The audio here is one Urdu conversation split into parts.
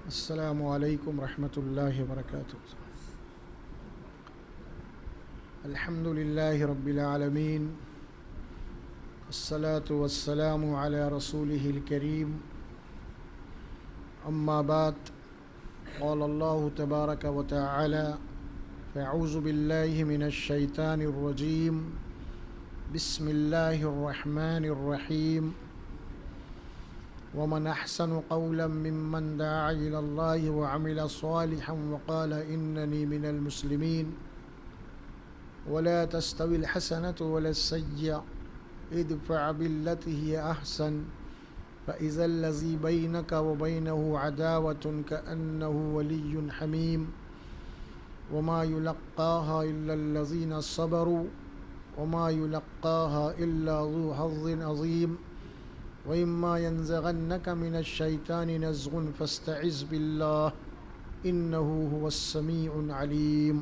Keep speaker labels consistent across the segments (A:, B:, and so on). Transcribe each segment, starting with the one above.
A: السلام علیکم ورحمۃ اللہ وبرکاتہ۔ الحمد للہ رب العالمین، الصلاۃ والسلام علی رسولہ الکریم، اما بعد، قال اللہ تبارک وتعالی فاعوذ باللہ من الشیطان الرجیم، بسم اللہ الرحمن الرحیم، ومن احسن قولا ممن دعا الى اللہ وعمل صالحا وقال اننی من المسلمین، ولا تستوی الحسنة ولا السیئة ادفع بالتي هي احسن فاذا الذی بینک وبینہ عداوة كأنه ولی حمیم، وما يلقاها الا الذین صبروا وما يلقاها الا ذو حظ عظیم، وإما ينزغنك من الشيطان نزغ فاستعذ بالله إنه هو السميع العليم۔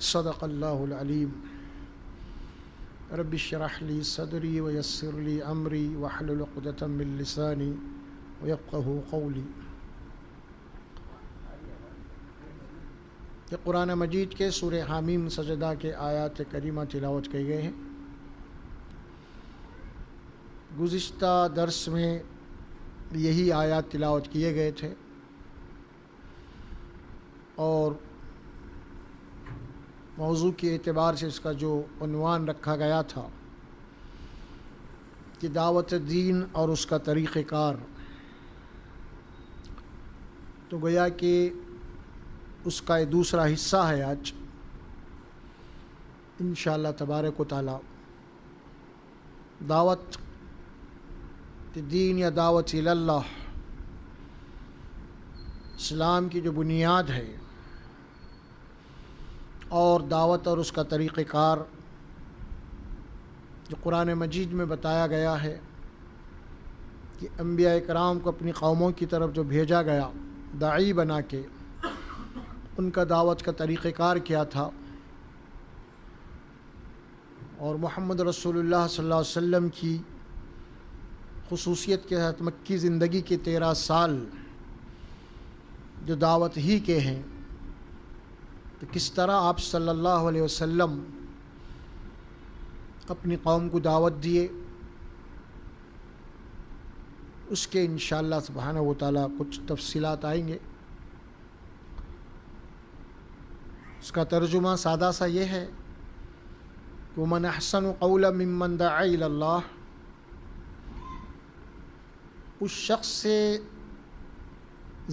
A: صدق الله العليم۔ رب اشرح لي صدري ويسر لي أمري واحلل عقدة من لساني ويفقهوا قولي۔ یہ قرآن مجید کے سورہ حامیم سجدہ کے آیات کریمہ تلاوت کیے گئے ہیں۔ گزشتہ درس میں یہی آیات تلاوت کیے گئے تھے، اور موضوع کے اعتبار سے اس کا جو عنوان رکھا گیا تھا کہ دعوت دین اور اس کا طریقہ کار، تو گویا کہ اس کا یہ دوسرا حصہ ہے۔ آج انشاءاللہ تبارک و تعالی دعوت دین یا دعوت اللہ، اسلام کی جو بنیاد ہے، اور دعوت اور اس کا طریقہ کار جو قرآن مجید میں بتایا گیا ہے کہ انبیاء کرام کو اپنی قوموں کی طرف جو بھیجا گیا داعی بنا کے، ان کا دعوت کا طریقہ کار کیا تھا، اور محمد رسول اللہ صلی اللہ علیہ وسلم کی خصوصیت کے ساتھ مکی زندگی کے 13 سال جو دعوت ہی کے ہیں، تو کس طرح آپ صلی اللہ علیہ وسلم اپنی قوم کو دعوت دیے، اس کے انشاءاللہ سبحانہ و تعالیٰ کچھ تفصیلات آئیں گے۔ اس کا ترجمہ سادہ سا یہ ہے کہ وَمَنْ أَحْسَنُ قَوْلًا مِمَّنْ دَعَا إِلَى اللَّهِ، اس شخص سے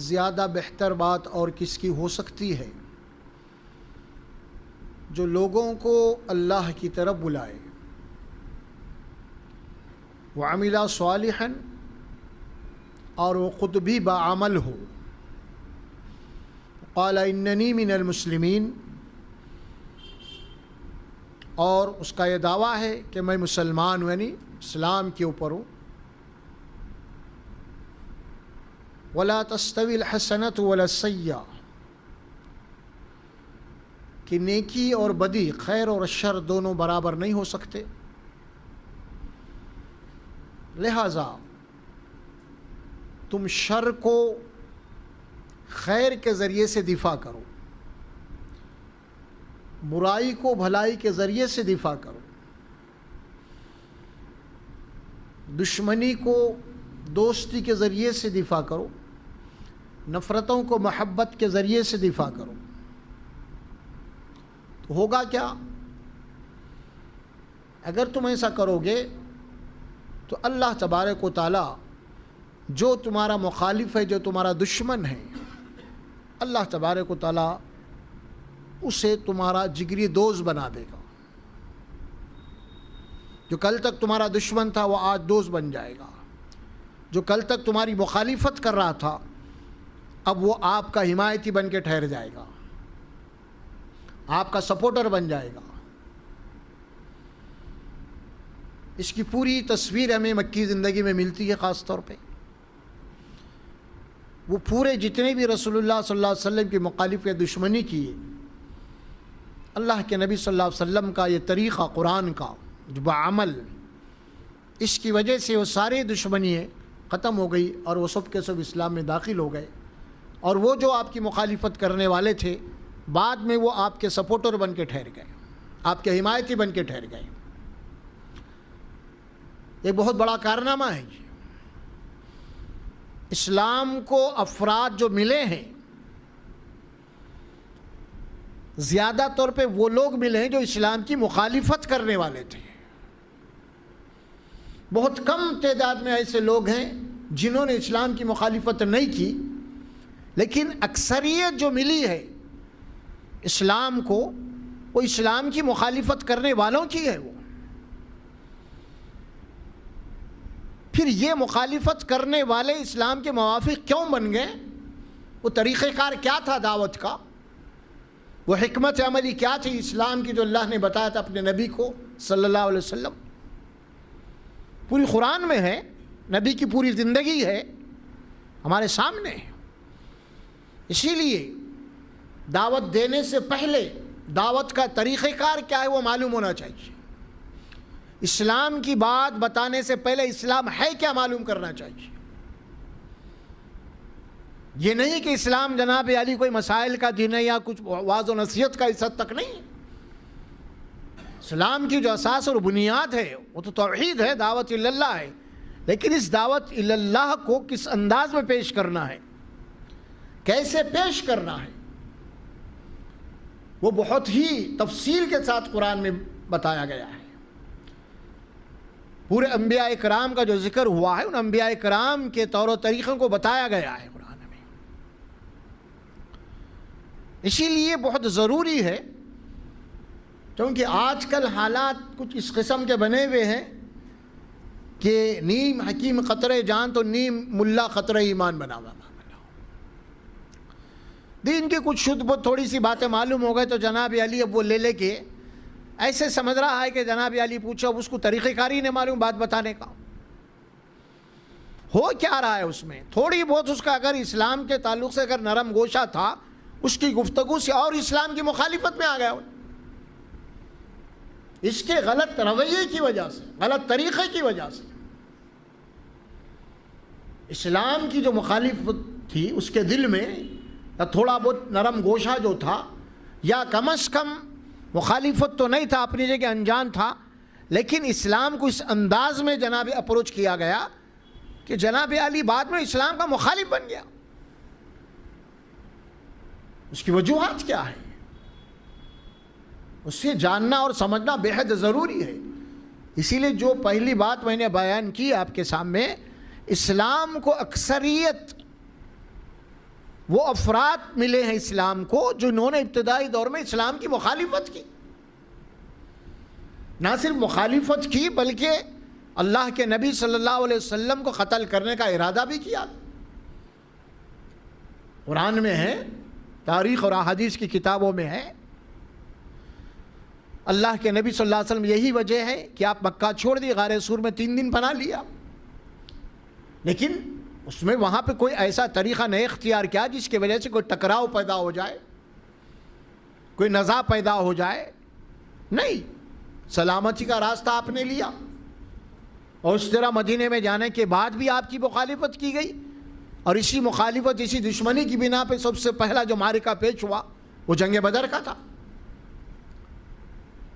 A: زیادہ بہتر بات اور کس کی ہو سکتی ہے جو لوگوں کو اللہ کی طرف بلائے، وعمل صالحا، اور وہ خود بھی باعمل ہو، قال اننی من المسلمین، اور اس کا یہ دعویٰ ہے کہ میں مسلمان ہوں، یعنی اسلام کے اوپر ہوں۔ ولا تستوی الحسنۃ ولا السیئۃ، کہ نیکی اور بدی، خیر اور شر دونوں برابر نہیں ہو سکتے، لہذا تم شر کو خیر کے ذریعے سے دفاع کرو، برائی کو بھلائی کے ذریعے سے دفاع کرو، دشمنی کو دوستی کے ذریعے سے دفاع کرو، نفرتوں کو محبت کے ذریعے سے دفاع کرو۔ تو ہوگا کیا؟ اگر تم ایسا کرو گے تو اللہ تبارک و تعالی جو تمہارا مخالف ہے، جو تمہارا دشمن ہے، اللہ تبارک و تعالی اسے تمہارا جگری دوست بنا دے گا۔ جو کل تک تمہارا دشمن تھا وہ آج دوست بن جائے گا، جو کل تک تمہاری مخالفت کر رہا تھا اب وہ آپ کا حمایتی بن کے ٹھہر جائے گا، آپ کا سپورٹر بن جائے گا۔ اس کی پوری تصویر ہمیں مکی زندگی میں ملتی ہے۔ خاص طور پہ وہ پورے جتنے بھی رسول اللہ صلی اللہ علیہ وسلم کی مخالف یا دشمنی کی، اللہ کے نبی صلی اللہ علیہ وسلم کا یہ طریقہ قرآن کا جو بعمل، اس کی وجہ سے وہ سارے دشمنی ختم ہو گئی اور وہ سب کے سب اسلام میں داخل ہو گئے، اور وہ جو آپ کی مخالفت کرنے والے تھے بعد میں وہ آپ کے سپورٹر بن کے ٹھہر گئے، آپ کے حمایتی بن کے ٹھہر گئے۔ یہ بہت بڑا کارنامہ ہے۔ یہ اسلام کو افراد جو ملے ہیں زیادہ طور پہ وہ لوگ ملے ہیں جو اسلام کی مخالفت کرنے والے تھے۔ بہت کم تعداد میں ایسے لوگ ہیں جنہوں نے اسلام کی مخالفت نہیں کی، لیکن اکثریت جو ملی ہے اسلام کو وہ اسلام کی مخالفت کرنے والوں کی ہے۔ وہ پھر یہ مخالفت کرنے والے اسلام کے موافق کیوں بن گئے؟ وہ طریقہ کار کیا تھا دعوت کا؟ وہ حکمت عملی کیا تھی اسلام کی جو اللہ نے بتایا تھا اپنے نبی کو صلی اللہ علیہ وسلم؟ پوری قرآن میں ہے، نبی کی پوری زندگی ہے ہمارے سامنے ہے۔ اسی لیے دعوت دینے سے پہلے دعوت کا طریقہ کار کیا ہے وہ معلوم ہونا چاہیے۔ اسلام کی بات بتانے سے پہلے اسلام ہے کیا معلوم کرنا چاہیے۔ یہ نہیں کہ اسلام جناب علی کوئی مسائل کا دین ہے یا کچھ واعظ و نصیحت کا اس حد تک نہیں۔ اسلام کی جو اساس اور بنیاد ہے وہ تو توحید ہے، دعوت اللہ ہے، لیکن اس دعوت اللہ کو کس انداز میں پیش کرنا ہے، کیسے پیش کرنا ہے، وہ بہت ہی تفصیل کے ساتھ قرآن میں بتایا گیا ہے۔ پورے انبیاء کرام کا جو ذکر ہوا ہے ان انبیاء کرام کے طور و طریقوں کو بتایا گیا ہے قرآن میں۔ اسی لیے بہت ضروری ہے، کیونکہ آج کل حالات کچھ اس قسم کے بنے ہوئے ہیں کہ نیم حکیم قطرے جان تو نیم ملا قطرے ایمان بنا ہوا۔ دین کی کچھ شدھ بہت تھوڑی سی باتیں معلوم ہو گئے تو جناب علی اب وہ لے کے ایسے سمجھ رہا ہے کہ جناب علی پوچھو، اب اس کو طریقہ کاری نہیں معلوم بات بتانے کا۔ ہو کیا رہا ہے اس میں؟ تھوڑی بہت اس کا اگر اسلام کے تعلق سے اگر نرم گوشہ تھا اس کی گفتگو سے اور اسلام کی مخالفت میں آ گیا، اس کے غلط رویے کی وجہ سے، غلط طریقے کی وجہ سے۔ اسلام کی جو مخالفت تھی اس کے دل میں یا تھوڑا بہت نرم گوشہ جو تھا، یا کم از کم مخالفت تو نہیں تھا، اپنی جگہ انجان تھا، لیکن اسلام کو اس انداز میں جناب اپروچ کیا گیا کہ جناب علی بعد میں اسلام کا مخالف بن گیا۔ اس کی وجوہات کیا ہے؟ اسے جاننا اور سمجھنا بے حد ضروری ہے۔ اسی لیے جو پہلی بات میں نے بیان کی آپ کے سامنے، اسلام کو اکثریت وہ افراد ملے ہیں اسلام کو جنہوں نے ابتدائی دور میں اسلام کی مخالفت کی، نہ صرف مخالفت کی بلکہ اللہ کے نبی صلی اللہ علیہ وسلم کو قتل کرنے کا ارادہ بھی کیا۔ قرآن میں ہے، تاریخ اور احادیث کی کتابوں میں ہے۔ اللہ کے نبی صلی اللہ علیہ وسلم یہی وجہ ہے کہ آپ مکہ چھوڑ دی، غار سور میں 3 دن پناہ لیا، لیکن اس میں وہاں پہ کوئی ایسا طریقہ نہیں اختیار کیا جس کی وجہ سے کوئی ٹکراؤ پیدا ہو جائے، کوئی نزاع پیدا ہو جائے، نہیں، سلامتی کا راستہ آپ نے لیا۔ اور اس طرح مدینے میں جانے کے بعد بھی آپ کی مخالفت کی گئی، اور اسی مخالفت، اسی دشمنی کی بنا پہ سب سے پہلا جو معرکہ پیش ہوا وہ جنگ بدر کا تھا۔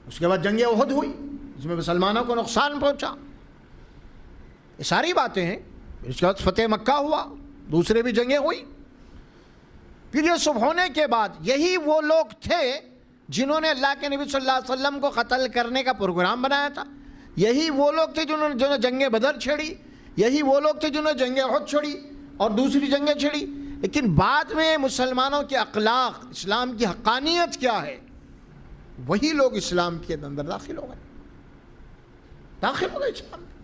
A: اس کے بعد جنگ احد ہوئی جس میں مسلمانوں کو نقصان پہنچا۔ یہ ساری باتیں ہیں۔ اس کے بعد فتح مکہ ہوا، دوسرے بھی جنگیں ہوئی۔ پھر یہ سب ہونے کے بعد یہی وہ لوگ تھے جنہوں نے اللہ کے نبی صلی اللہ علیہ وسلم کو قتل کرنے کا پروگرام بنایا تھا، یہی وہ لوگ تھے جنہوں نے جنگ بدر چھڑی، یہی وہ لوگ تھے جنہوں نے جنگ احد چھڑی اور دوسری جنگیں چھڑی۔ لیکن بعد میں مسلمانوں کے اخلاق، اسلام کی حقانیت کیا ہے، وہی لوگ اسلام کے اندر داخل ہو گئے اسلام میں۔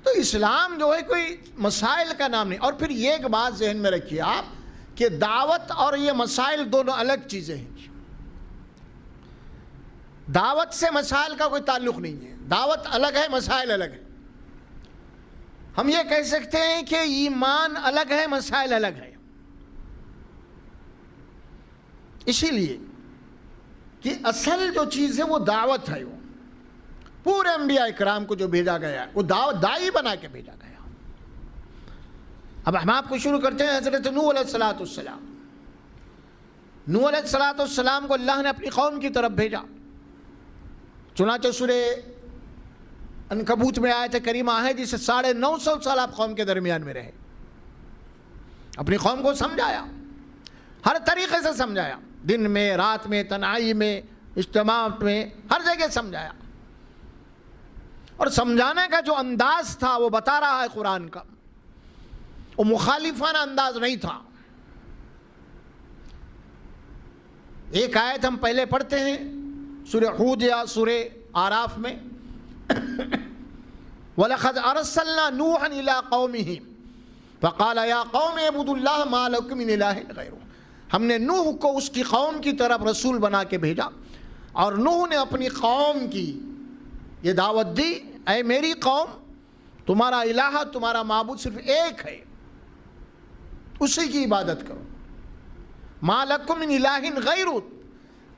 A: تو اسلام جو ہے کوئی مسائل کا نام نہیں۔ اور پھر یہ ایک بات ذہن میں رکھیے آپ کہ دعوت اور یہ مسائل دونوں الگ چیزیں ہیں۔ دعوت سے مسائل کا کوئی تعلق نہیں ہے، دعوت الگ ہے، مسائل الگ ہے۔ ہم یہ کہہ سکتے ہیں کہ ایمان الگ ہے، مسائل الگ ہے، اسی لیے کہ اصل جو چیز ہے وہ دعوت ہے۔ وہ پورے انبیاء اکرام کو جو بھیجا گیا ہے وہ دعوت دائی بنا کے بھیجا گیا۔ اب ہم آپ کو شروع کرتے ہیں حضرت نوح علیہ السلام. نوح علیہ السلام کو اللہ نے اپنی قوم کی طرف بھیجا. چنانچہ سورہ عنکبوت میں آیت کریمہ ہے جسے 950 سال آپ قوم کے درمیان میں رہے. اپنی قوم کو سمجھایا, ہر طریقے سے سمجھایا, دن میں, رات میں, تنہائی میں, اجتماع میں, ہر جگہ سمجھایا. اور سمجھانے کا جو انداز تھا وہ بتا رہا ہے قرآن کا, وہ مخالفانہ انداز نہیں تھا. ایک آیت ہم پہلے پڑھتے ہیں سورہ ہود یا سورہ آراف میں, وَلَقَدْ أَرْسَلْنَا نُوحًا إِلَىٰ قَوْمِهِ فَقَالَ يَا قَوْمِ اعْبُدُوا اللَّهَ مَا لَكُم مِّنْ إِلَٰهٍ غَيْرُهُ. ہم نے نوح کو اس کی قوم کی طرف رسول بنا کے بھیجا, اور نوح نے اپنی قوم کی یہ دعوت دی, اے میری قوم, تمہارا الہ, تمہارا معبود صرف ایک ہے, اسی کی عبادت کرو. مَا لَكُم مِّنْ إِلَٰهٍ غَيْرُهُ,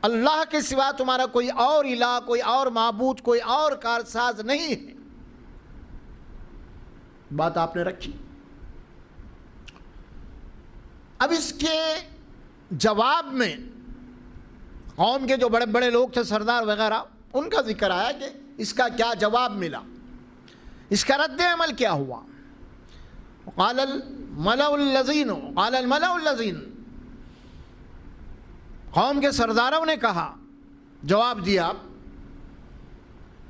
A: اللہ کے سوا تمہارا کوئی اور الہ, کوئی اور معبود, کوئی اور کارساز نہیں ہے. بات آپ نے رکھی. اب اس کے جواب میں قوم کے جو بڑے بڑے لوگ تھے, سردار وغیرہ, ان کا ذکر آیا کہ اس کا کیا جواب ملا, اس کا رد عمل کیا ہوا. قال الملأ الذین, قوم کے سرداروں نے کہا, جواب دیا,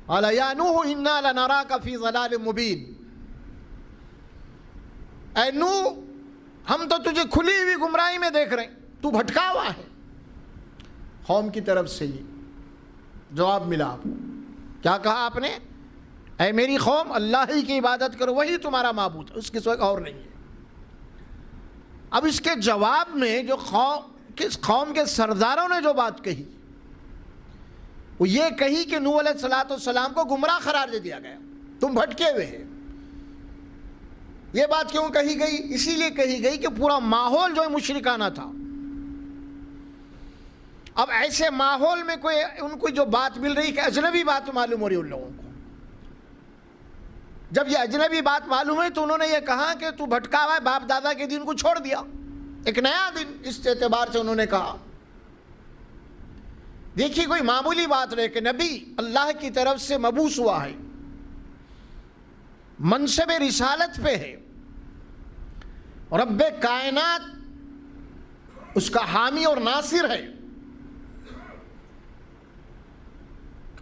A: قال یا نوح انا لنراک فی ضلال مبین, اے نوح, ہم تو تجھے کھلی ہوئی گمراہی میں دیکھ رہے ہیں, تو بھٹکا ہوا ہے. قوم کی طرف سے یہ جواب ملا. آپ کیا کہا آپ نے؟ اے میری قوم, اللہ ہی کی عبادت کرو, وہی تمہارا معبود ہے, اس کے سوا اور نہیں ہے. اب اس کے جواب میں جو قوم کے سرداروں نے جو بات کہی, وہ یہ کہی کہ نوح علیہ السلام کو گمراہ قرار دے دیا گیا, تم بھٹکے ہوئے ہیں. یہ بات کیوں کہی گئی؟ اسی لیے کہی گئی کہ پورا ماحول جو ہے مشرکانہ تھا. اب ایسے ماحول میں ان کو جو بات مل رہی کہ اجنبی بات معلوم ہو رہی ان لوگوں کو. جب یہ اجنبی بات معلوم ہوئی تو انہوں نے یہ کہا کہ تو بھٹکا ہوا ہے, باپ دادا کے دین کو چھوڑ دیا, ایک نیا دن. اس اعتبار سے انہوں نے کہا, دیکھیے کوئی معمولی بات نہیں کہ نبی اللہ کی طرف سے مبعوث ہوا ہے, منصب رسالت پہ ہے, رب کائنات اس کا حامی اور ناصر ہے,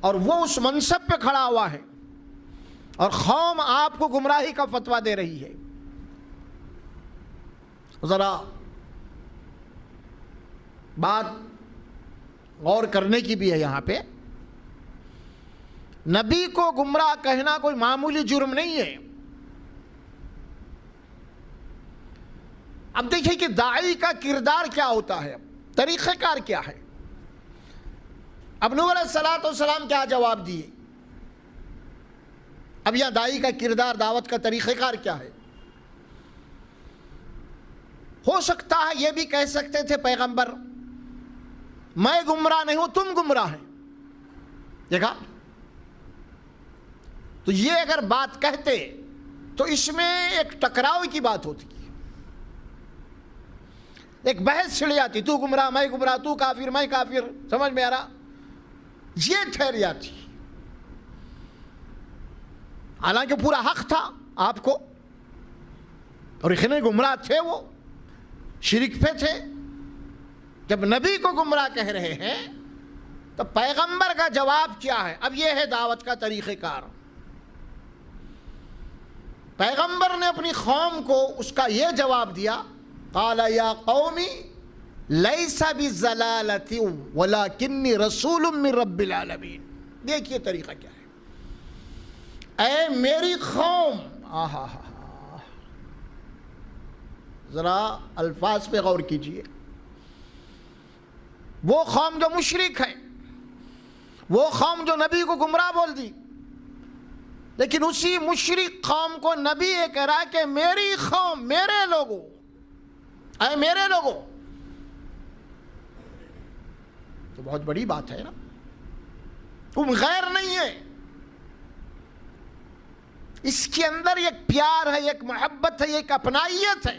A: اور وہ اس منصب پہ کھڑا ہوا ہے, اور قوم آپ کو گمراہی کا فتویٰ دے رہی ہے. ذرا بات غور کرنے کی بھی ہے یہاں پہ. نبی کو گمراہ کہنا کوئی معمولی جرم نہیں ہے. اب دیکھیں کہ داعی کا کردار کیا ہوتا ہے, طریقہ کار کیا ہے. اب نوح علیہ السلام کیا جواب دیے, اب یہ داعی کا کردار, دعوت کا طریقہ کار کیا ہے. ہو سکتا ہے یہ بھی کہہ سکتے تھے پیغمبر, میں گمراہ نہیں ہوں, تم گمراہ ہیں. دیکھا, تو یہ اگر بات کہتے تو اس میں ایک ٹکراؤ کی بات ہوتی, ایک بحث چھڑ جاتی, تو گمراہ میں گمراہ, تو کافر میں کافر, سمجھ میں آ رہا, یہ ٹھہر جاتی. حالانکہ پورا حق تھا آپ کو, اور اتنے گمراہ تھے, وہ شرک پہ تھے. جب نبی کو گمراہ کہہ رہے ہیں تو پیغمبر کا جواب کیا ہے؟ اب یہ ہے دعوت کا طریقہ کار. پیغمبر نے اپنی قوم کو اس کا یہ جواب دیا, قال یا قومی لیس بضلالۃ ولکنی رسول من رب العالمین. دیکھیے طریقہ کیا ہے. اے میری قوم, ذرا الفاظ پہ غور کیجئے. وہ قوم جو مشرک ہے, وہ قوم جو نبی کو گمراہ بول دی, لیکن اسی مشرک قوم کو نبی یہ کہہ رہا ہے کہ میری قوم, میرے لوگوں, اے میرے لوگوں. تو بہت بڑی بات ہے نا, تم غیر نہیں ہے, اس کے اندر ایک پیار ہے، ایک محبت ہے، ایک اپنائیت ہے.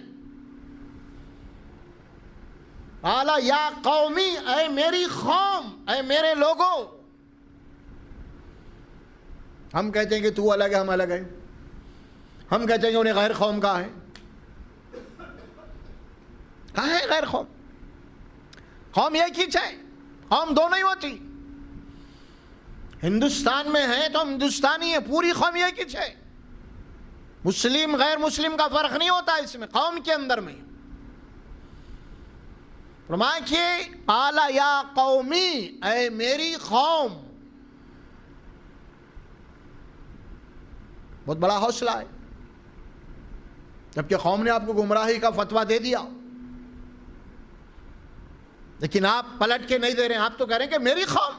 A: اعلیٰ یا قومی، اے میری قوم، اے میرے لوگوں. ہم کہتے ہیں کہ تو الگ ہے ہم الگ ہیں، ہم کہتے ہیں کہ انہیں غیر قوم کہا ہے. کہاں ہے غیر قوم؟ قوم ایک ہی ہے، قوم دو نہیں ہوتی. ہندوستان میں ہے تو ہندوستانی ہے، پوری قوم ایک ہی ہے. مسلم غیر مسلم کا فرق نہیں ہوتا اس میں، قوم کے اندر میں. فرمایا کہ اعلیٰ یا قومی، اے میری قوم. بہت بڑا حوصلہ ہے. جبکہ قوم نے آپ کو گمراہی کا فتویٰ دے دیا، لیکن آپ پلٹ کے نہیں دے رہے ہیں. آپ تو کہہ رہے ہیں کہ میری قوم،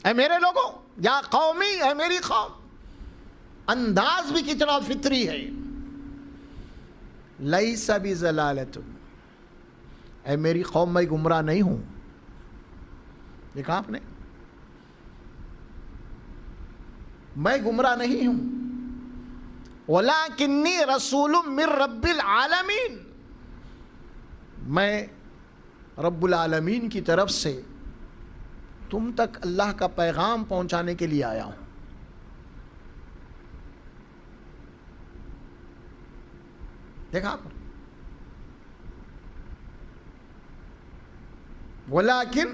A: اے میرے لوگوں، یا قومی، اے میری قوم. انداز بھی کتنا فطری ہے. لیس بضلالۃ، اے میری قوم میں گمراہ نہیں ہوں. دیکھا آپ نے، میں گمراہ نہیں ہوں. وَلَكِنِّي رَسُولٌ مِّن رَبِّ الْعَالَمِينَ، میں رب العالمین کی طرف سے تم تک اللہ کا پیغام پہنچانے کے لیے آیا ہوں. دیکھا آپ، ولیکن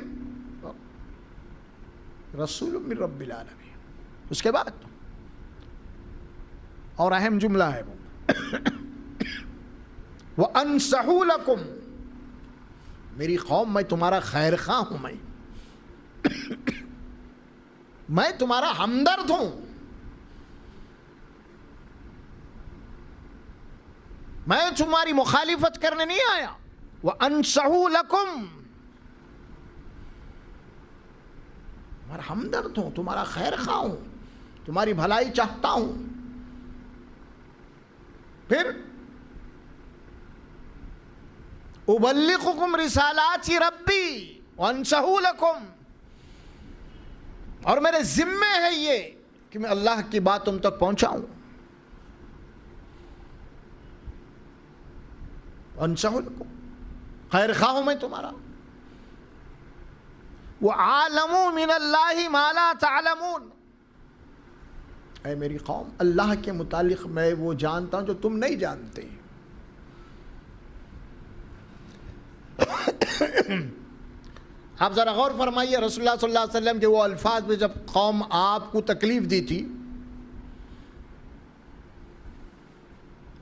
A: رسول من رب العالمین. اس کے بعد اور اہم جملہ ہے وہ وَأَنصَحُ لَكُمْ، میری قوم میں تمہارا خیر خواہ ہوں. میں تمہارا ہمدرد ہوں. میں تمہاری مخالفت کرنے نہیں آیا. وَأَنصَحُ لَكُمْ، تمہارا ہمدرد ہوں، تمہارا خیر خواہ ہوں، تمہاری بھلائی چاہتا ہوں. پھر اُبَلِّغُكُمْ رِسَالَاتِ رَبِّي وَأَنصَحُ لَكُمْ، اور میرے ذمے ہے یہ کہ میں اللہ کی بات تم تک پہنچاؤں. وَأَنصَحُ لَكُمْ، خیر خواہ ہوں میں تمہارا. وَعَالَمُوا مِنَ اللَّهِ مَا لَا تَعْلَمُونَ، اے میری قوم، اللہ کے متعلق میں وہ جانتا ہوں جو تم نہیں جانتے. آپ ذرا غور فرمائیے، رسول اللہ صلی اللہ علیہ وسلم کے وہ الفاظ میں جب قوم آپ کو تکلیف دی تھی،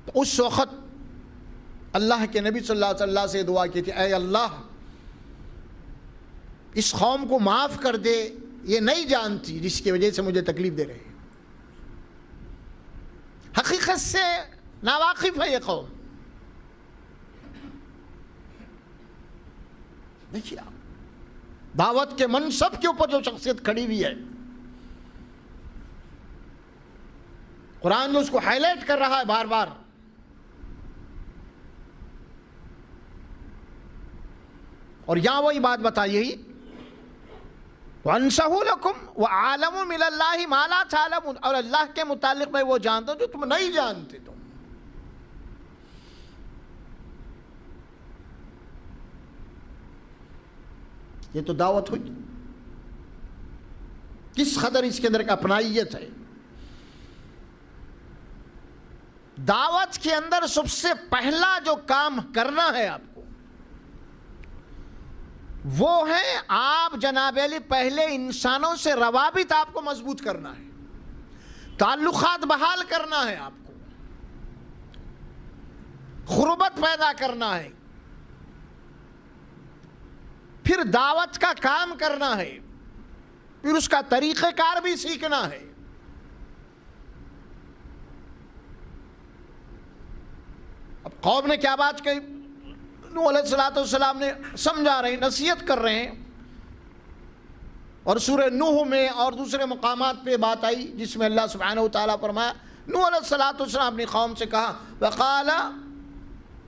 A: تو اس وقت اللہ کے نبی صلی اللہ علیہ وسلم سے دعا کی تھی، اے اللہ اس قوم کو معاف کر دے، یہ نہیں جانتی جس کی وجہ سے مجھے تکلیف دے رہے ہیں. حقیقت سے ناواقف ہے یہ قوم. دیکھیے آپ، دعوت کے منصب کے اوپر جو شخصیت کھڑی ہوئی ہے، قرآن اس کو ہائی لائٹ کر رہا ہے بار بار. اور یہاں وہی بات بتائی ہے، وَأَنصَحُ لَكُمْ وَعَالَمُوا مِنَ اللَّهِ مَا لَا تَعْلَمُونَ، اور اللہ کے متعلق میں وہ جانتا ہوں جو تم نہیں جانتے. تم یہ تو دعوت ہوئی. کس قدر اس کے اندر ایک اپنائیت ہے. دعوت کے اندر سب سے پہلا جو کام کرنا ہے آپ کو، وہ ہے آپ جناب علی پہلے انسانوں سے روابط آپ کو مضبوط کرنا ہے، تعلقات بحال کرنا ہے، آپ کو قربت پیدا کرنا ہے. پھر دعوت کا کام کرنا ہے، پھر اس کا طریقہ کار بھی سیکھنا ہے. اب قوم نے کیا بات کہی، نوح علیہ السلام نے سمجھا رہے ہیں، نصیحت کر رہے ہیں. اور سورہ نوح میں اور دوسرے مقامات پہ بات آئی جس میں اللہ سبحانہ وتعالیٰ فرمایا، نوح علیہ السلام اپنی قوم سے کہا، وقال،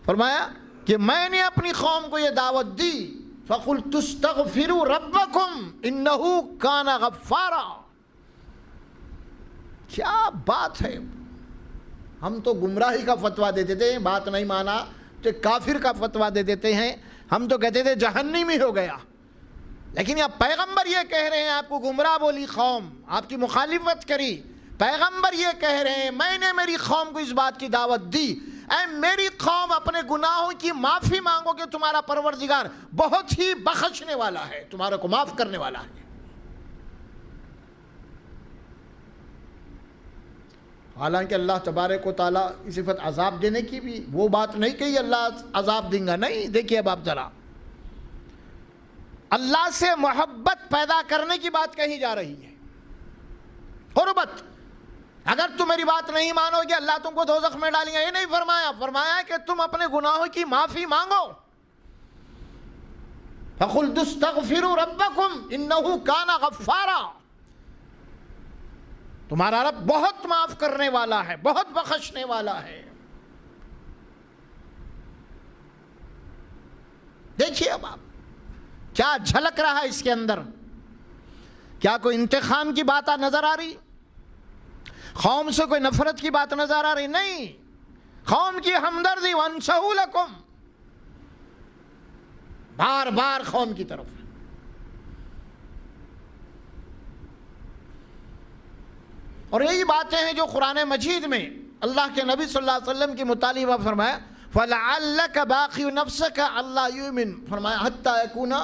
A: فرمایا کہ میں نے اپنی قوم کو یہ دعوت دی، فَقُلْتُ اسْتَغْفِرُوا رَبَّكُمْ إِنَّهُ كَانَ غَفَّارًا، کیا بات ہے. ہم تو گمراہی کا فتویٰ دے دیتے ہیں، بات نہیں مانا تو کافر کا فتویٰ دے دیتے ہیں، ہم تو کہتے تھے جہنمی ہو گیا. لیکن اب پیغمبر یہ کہہ رہے ہیں، آپ کو گمراہ بولی قوم، آپ کی مخالفت کری، پیغمبر یہ کہہ رہے ہیں میں نے میری قوم کو اس بات کی دعوت دی، اے میری قوم اپنے گناہوں کی معافی مانگو کہ تمہارا پروردگار بہت ہی بخشنے والا ہے، تمہارے کو معاف کرنے والا ہے. حالانکہ اللہ تبارک و تعالیٰ اس صفت عذاب دینے کی بھی وہ بات نہیں کہی اللہ عذاب دیں گا، نہیں. دیکھیے اب آپ ذرا اللہ سے محبت پیدا کرنے کی بات کہی جا رہی ہے. قربت، اگر تم میری بات نہیں مانو گے اللہ تم کو دوزخ میں ڈالیں گا، یہ نہیں فرمایا. فرمایا کہ تم اپنے گناہوں کی معافی مانگو. فَقُلْتُ اسْتَغْفِرُوا رَبَّكُمْ إِنَّهُ كَانَ غَفَّارًا، تمہارا رب بہت معاف کرنے والا ہے، بہت بخشنے والا ہے. دیکھیے اب آپ کیا جھلک رہا ہے اس کے اندر. کیا کوئی انتقام کی بات نظر آ رہی؟ قوم سے کوئی نفرت کی بات نظر آ رہی؟ نہیں. قوم کی ہمدردی، وَانْصَحُوا لَكُمْ، بار بار قوم کی طرف. اور یہی باتیں ہیں جو قرآن مجید میں اللہ کے نبی صلی اللہ علیہ وسلم کی مطالبہ فرمایا فَلَعَلَّكَ بَاخِعُ نَفْسَكَ أَلَّا يُؤْمِنُ، فرمایا حَتَّى يَكُونَ،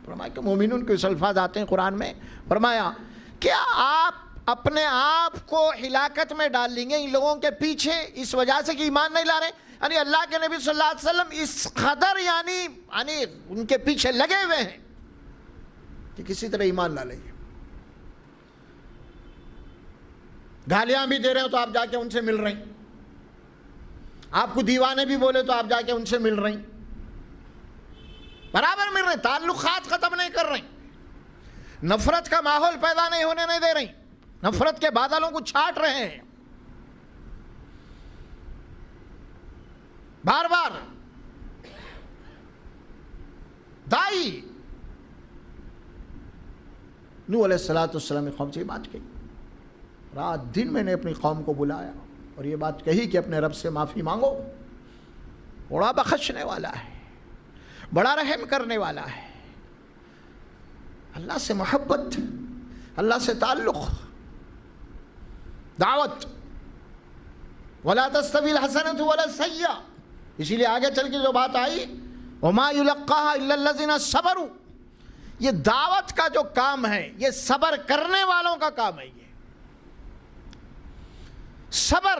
A: فرمایا کہ مومنون کے اس الفاظ آتے ہیں قرآن میں. فرمایا کیا آپ اپنے آپ کو ہلاکت میں ڈال لیں گے ان لوگوں کے پیچھے اس وجہ سے کہ ایمان نہیں لا رہے؟ یعنی اللہ کے نبی صلی اللہ علیہ وسلم اس قدر یعنی ان کے پیچھے لگے ہوئے ہیں کہ کسی طرح ایمان لا لیں گے. گالیاں بھی دے رہے ہو تو آپ جا کے ان سے مل رہے ہیں، آپ کو دیوانے بھی بولے تو آپ جا کے ان سے مل رہے ہیں، برابر مل رہے ہیں، تعلقات ختم نہیں کر رہے ہیں، نفرت کا ماحول پیدا نہیں ہونے نہیں دے رہے ہیں، نفرت کے بادلوں کو چھاٹ رہے ہیں. بار بار دائی نوح علیہ السلام نے قوم سے یہ بات کہی، رات دن میں نے اپنی قوم کو بلایا اور یہ بات کہی کہ اپنے رب سے معافی مانگو، بڑا بخشنے والا ہے، بڑا رحم کرنے والا ہے. اللہ سے محبت، اللہ سے تعلق، دعوت. وَلَا تَسْتَوِي الْحَسَنَةُ وَلَا السَّيِّئَةُ، اسی لیے آگے چل کے جو بات آئی وَمَا يُلَقَّاهَا إِلَّا الَّذِينَ صَبَرُوا، یہ دعوت کا جو کام ہے یہ صبر کرنے والوں کا کام ہے. یہ صبر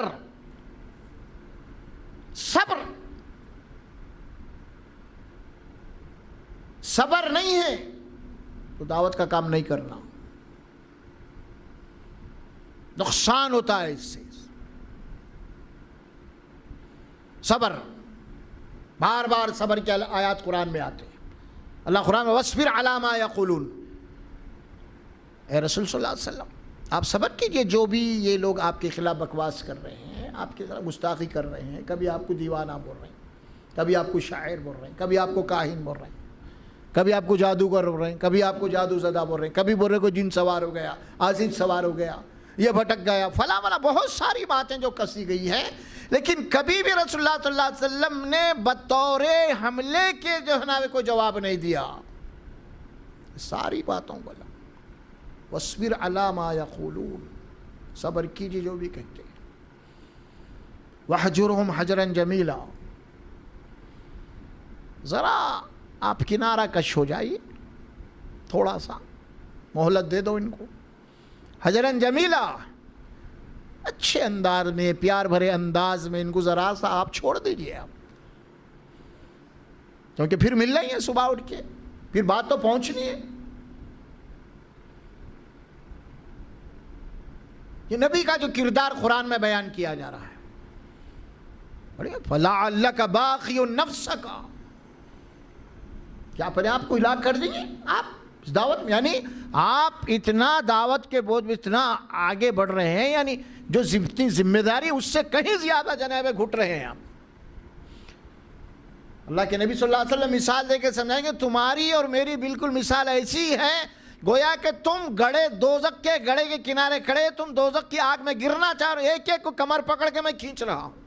A: صبر صبر نہیں ہے تو دعوت کا کام نہیں کرنا، نقصان ہوتا ہے اس سے. صبر، بار بار صبر کے آیات قرآن میں آتے ہیں. اللہ قرآن میں وَاصْبِرْ عَلَىٰ مَا يَقُولُونَ، اے رسول صلی اللہ علیہ وسلم آپ صبر کیجئے، جو بھی یہ لوگ آپ کے خلاف بکواس کر رہے ہیں، آپ کے خلاف گستاخی کر رہے ہیں، کبھی آپ کو دیوانہ بول رہے ہیں، کبھی آپ کو شاعر بول رہے ہیں، کبھی آپ کو کاہن بول رہے ہیں، کبھی آپ کو جادوگر بول رہے ہیں، کبھی آپ کو جادو زدہ بول رہے ہیں، کبھی بول رہے کو جن سوار ہو گیا، آزین سوار ہو گیا، یہ بھٹک گیا، فلاں والا بہت ساری باتیں جو کسی گئی ہیں. لیکن کبھی بھی رسول اللہ صلی اللہ علیہ وسلم نے بطور حملے کے جو ہے نا کو جواب نہیں دیا. ساری باتوں کو وَاصْبِرْ عَلَىٰ مَا يَقُولُونَ، صبر کیجیے جو بھی کہتے ہیں. وَاحْجُرْهُمْ حَجْرًا جَمِيلًا، ذرا آپ کنارہ کش ہو جائیے، تھوڑا سا مہلت دے دو ان کو. حجراً جمیلا، اچھے انداز میں، پیار بھرے انداز میں ان کو ذرا سا آپ چھوڑ دیجئے. آپ کیونکہ پھر مل رہی ہیں صبح اٹھ کے، پھر بات تو پہنچنی ہے. یہ نبی کا جو کردار قرآن میں بیان کیا جا رہا ہے. فَلَعَلَّكَ بَاخِعٌ نَفْسَكَ، کیا اپنے آپ کو ہلاک کر دیں گے آپ اس دعوت میں؟ یعنی آپ اتنا دعوت کے بوجھ میں اتنا آگے بڑھ رہے ہیں، یعنی جو ذمہ داری اس سے کہیں زیادہ جناب گھٹ رہے ہیں آپ. اللہ کے نبی صلی اللہ علیہ وسلم مثال دے کے سمجھائیں گے تمہاری اور میری بالکل مثال ایسی ہے گویا کہ تم گڑھے دوزخ کے گڑھے کے کنارے کھڑے، تم دوزخ کی آگ میں گرنا چاہ رہے، ایک ایک کو کمر پکڑ کے میں کھینچ رہا ہوں،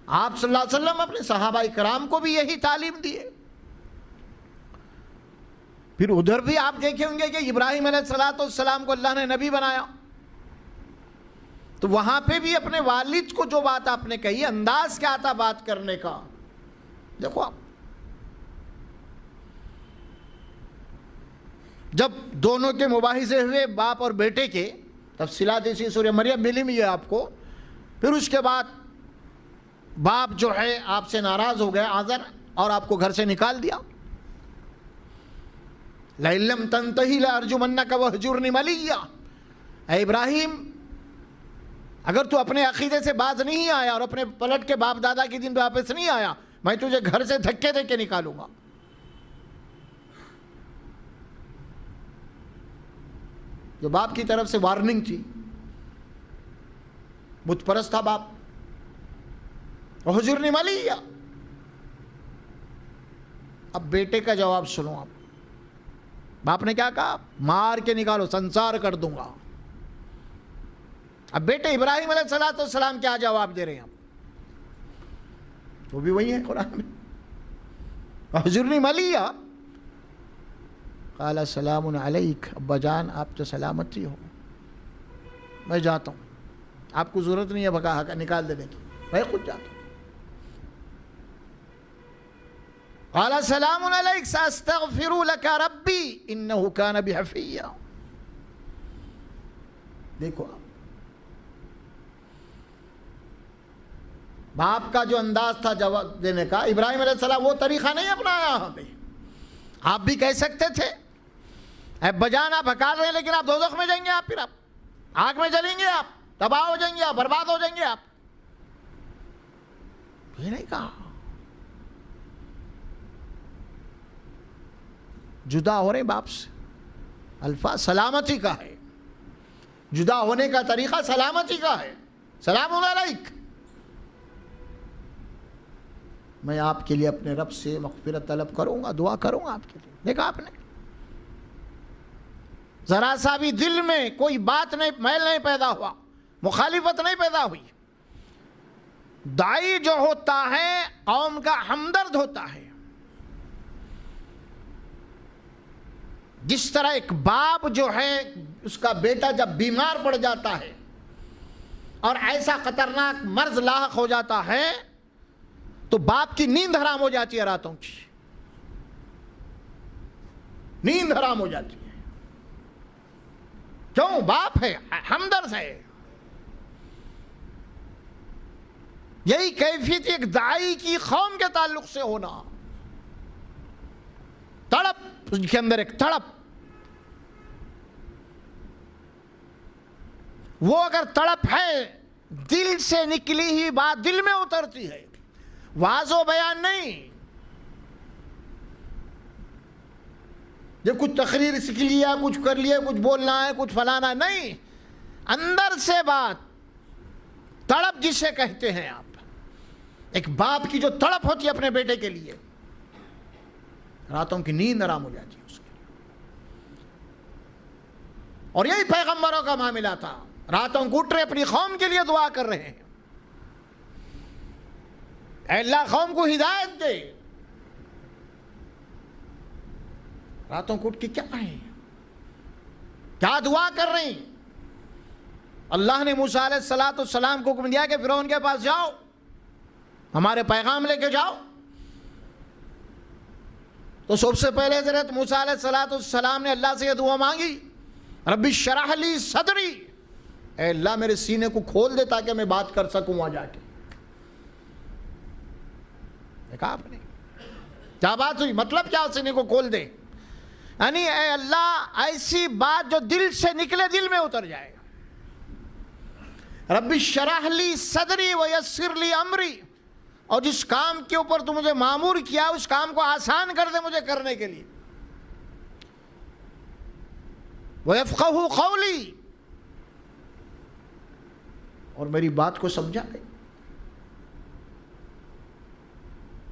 A: آپ صلی اللہ علیہ وسلم اپنے صحابہ کرام کو بھی یہی تعلیم دیے۔ پھر ادھر بھی آپ دیکھیں ہوں گے کہ ابراہیم علیہ السلام کو اللہ نے نبی بنایا، تو وہاں پہ بھی اپنے والد کو جو بات آپ نے کہی، انداز کیا تھا بات کرنے کا، دیکھو آپ جب دونوں کے مباحثے ہوئے باپ اور بیٹے کے، تفصیلات اسی سورہ مریم ملی ہوئی ہے آپ کو۔ پھر اس کے بعد باپ جو ہے آپ سے ناراض ہو گئے آزر، اور آپ کو گھر سے نکال دیا۔ لَئِن لَّمْ تَنْتَهِ لَأَرْجُمَنَّكَ وَاهْجُرْنِ مَلِيًّا، اے ابراہیم اگر تو اپنے عقیدے سے باز نہیں آیا اور اپنے پلٹ کے باپ دادا کے دن پہ واپس نہیں آیا، میں تجھے گھر سے دھکے دے کے نکالوں گا۔ جو باپ کی طرف سے وارننگ تھی، بت پرست تھا باپ، وَاهْجُرْنِ مَلِيًّا۔ اب بیٹے کا جواب سنو آپ، باپ نے کیا کہا؟ مار کے نکالو، سنسار کر دوں گا۔ اب بیٹے ابراہیم علیہ السلام کیا جواب دے رہے ہیں؟ وہ بھی وہی ہے قرآن میں، وَاهْجُرْنِ مَلِيًّا، قال سلام علیک، ابا جان آپ تو سلامتی ہو، میں جاتا ہوں، آپ کو ضرورت نہیں ہے بھگا نکال دینے کی، میں خود جاتا ہوں۔ قال سلام علیک ساستغفر لک ربی انہ کان بی حفیہ۔ دیکھو آپ باپ کا جو انداز تھا جواب دینے کا، ابراہیم علیہ السلام وہ طریقہ نہیں اپنایا یہاں پہ۔ آپ بھی کہہ سکتے تھے اے بجان آپ ہکال رہے ہیں، لیکن آپ دوزخ میں جائیں گے، آپ پھر آپ آگ میں جلیں گے، آپ تباہ ہو جائیں گے، آپ برباد ہو جائیں گے۔ آپ یہ نہیں کہا، جدا ہو رہے باپ سے، الفاظ سلامتی کا ہے، جدا ہونے کا طریقہ سلامتی کا ہے، سلام علیک، میں آپ کے لیے اپنے رب سے مغفرت طلب کروں گا، دعا کروں گا آپ کے لیے۔ دیکھا آپ نے، ذرا سا بھی دل میں کوئی بات نہیں، میل نہیں پیدا ہوا، مخالفت نہیں پیدا ہوئی۔ دائی جو ہوتا ہے قوم کا ہمدرد ہوتا ہے، جس طرح ایک باپ جو ہے اس کا بیٹا جب بیمار پڑ جاتا ہے اور ایسا خطرناک مرض لاحق ہو جاتا ہے تو باپ کی نیند حرام ہو جاتی ہے، راتوں کی نیند حرام ہو جاتی ہے۔ کیوں؟ باپ ہے، ہمدرد ہے۔ یہی کیفیت ایک داعی کی قوم کے تعلق سے ہونا، تڑپ اس کے اندر ایک تڑپ، وہ اگر تڑپ ہے دل سے نکلی ہی بات دل میں اترتی ہے، واضح و بیان نہیں۔ جب کچھ تقریر سیکھ لیا، کچھ کر لیا، کچھ بولنا ہے، کچھ فلانا نہیں، اندر سے بات، تڑپ جسے کہتے ہیں آپ، ایک باپ کی جو تڑپ ہوتی ہے اپنے بیٹے کے لیے، راتوں کی نیند حرام ہو جاتی ہے اس کی۔ اور یہی پیغمبروں کا معاملہ تھا، راتوں کو اٹھ رہے اپنی قوم کے لیے دعا کر رہے ہیں، اے اللہ قوم کو ہدایت دے۔ راتوں کو اٹھ کے کیا ہے، کیا دعا کر رہے ہیں؟ اللہ نے موسیٰ علیہ السلام کو حکم دیا کہ فرعون کے پاس جاؤ، ہمارے پیغام لے کے جاؤ۔ تو سب سے پہلے حضرت موسیٰ علیہ السلام نے اللہ سے یہ دعا مانگی، رب اشرح لی صدری، اے اللہ میرے سینے کو کھول دے تاکہ میں بات کر سکوں وہاں جا کے۔ دیکھا آپ نے کیا بات ہوئی؟ مطلب کیا سینے کو کھول دے؟ یعنی اے اللہ ایسی بات جو دل سے نکلے دل میں اتر جائے۔ رب اشرح لی صدری ویسر لی امری، اور جس کام کے اوپر تو مجھے مامور کیا اس کام کو آسان کر دے مجھے کرنے کے لیے۔ ویفقہوا قولی، اور میری بات کو سمجھا دے۔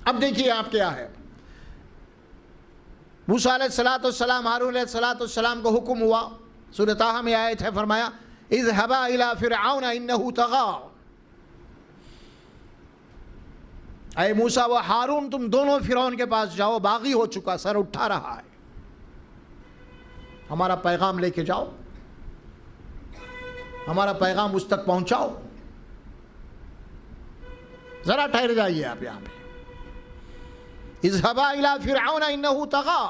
A: اب دیکھیے آپ کیا ہے، موسیٰ علیہ السلام ہارون علیہ السلام کو حکم ہوا، سورہ طٰہٰ میں آیت ہے، فرمایا اذهبا الى فرعون انه طغى، اے موسیٰ و ہارون تم دونوں فرعون کے پاس جاؤ، باغی ہو چکا، سر اٹھا رہا ہے، ہمارا پیغام لے کے جاؤ، ہمارا پیغام اس تک پہنچاؤ۔ ذرا ٹھہر جائیے آپ یہاں پہ، اذهبا الى فرعون انه طغى،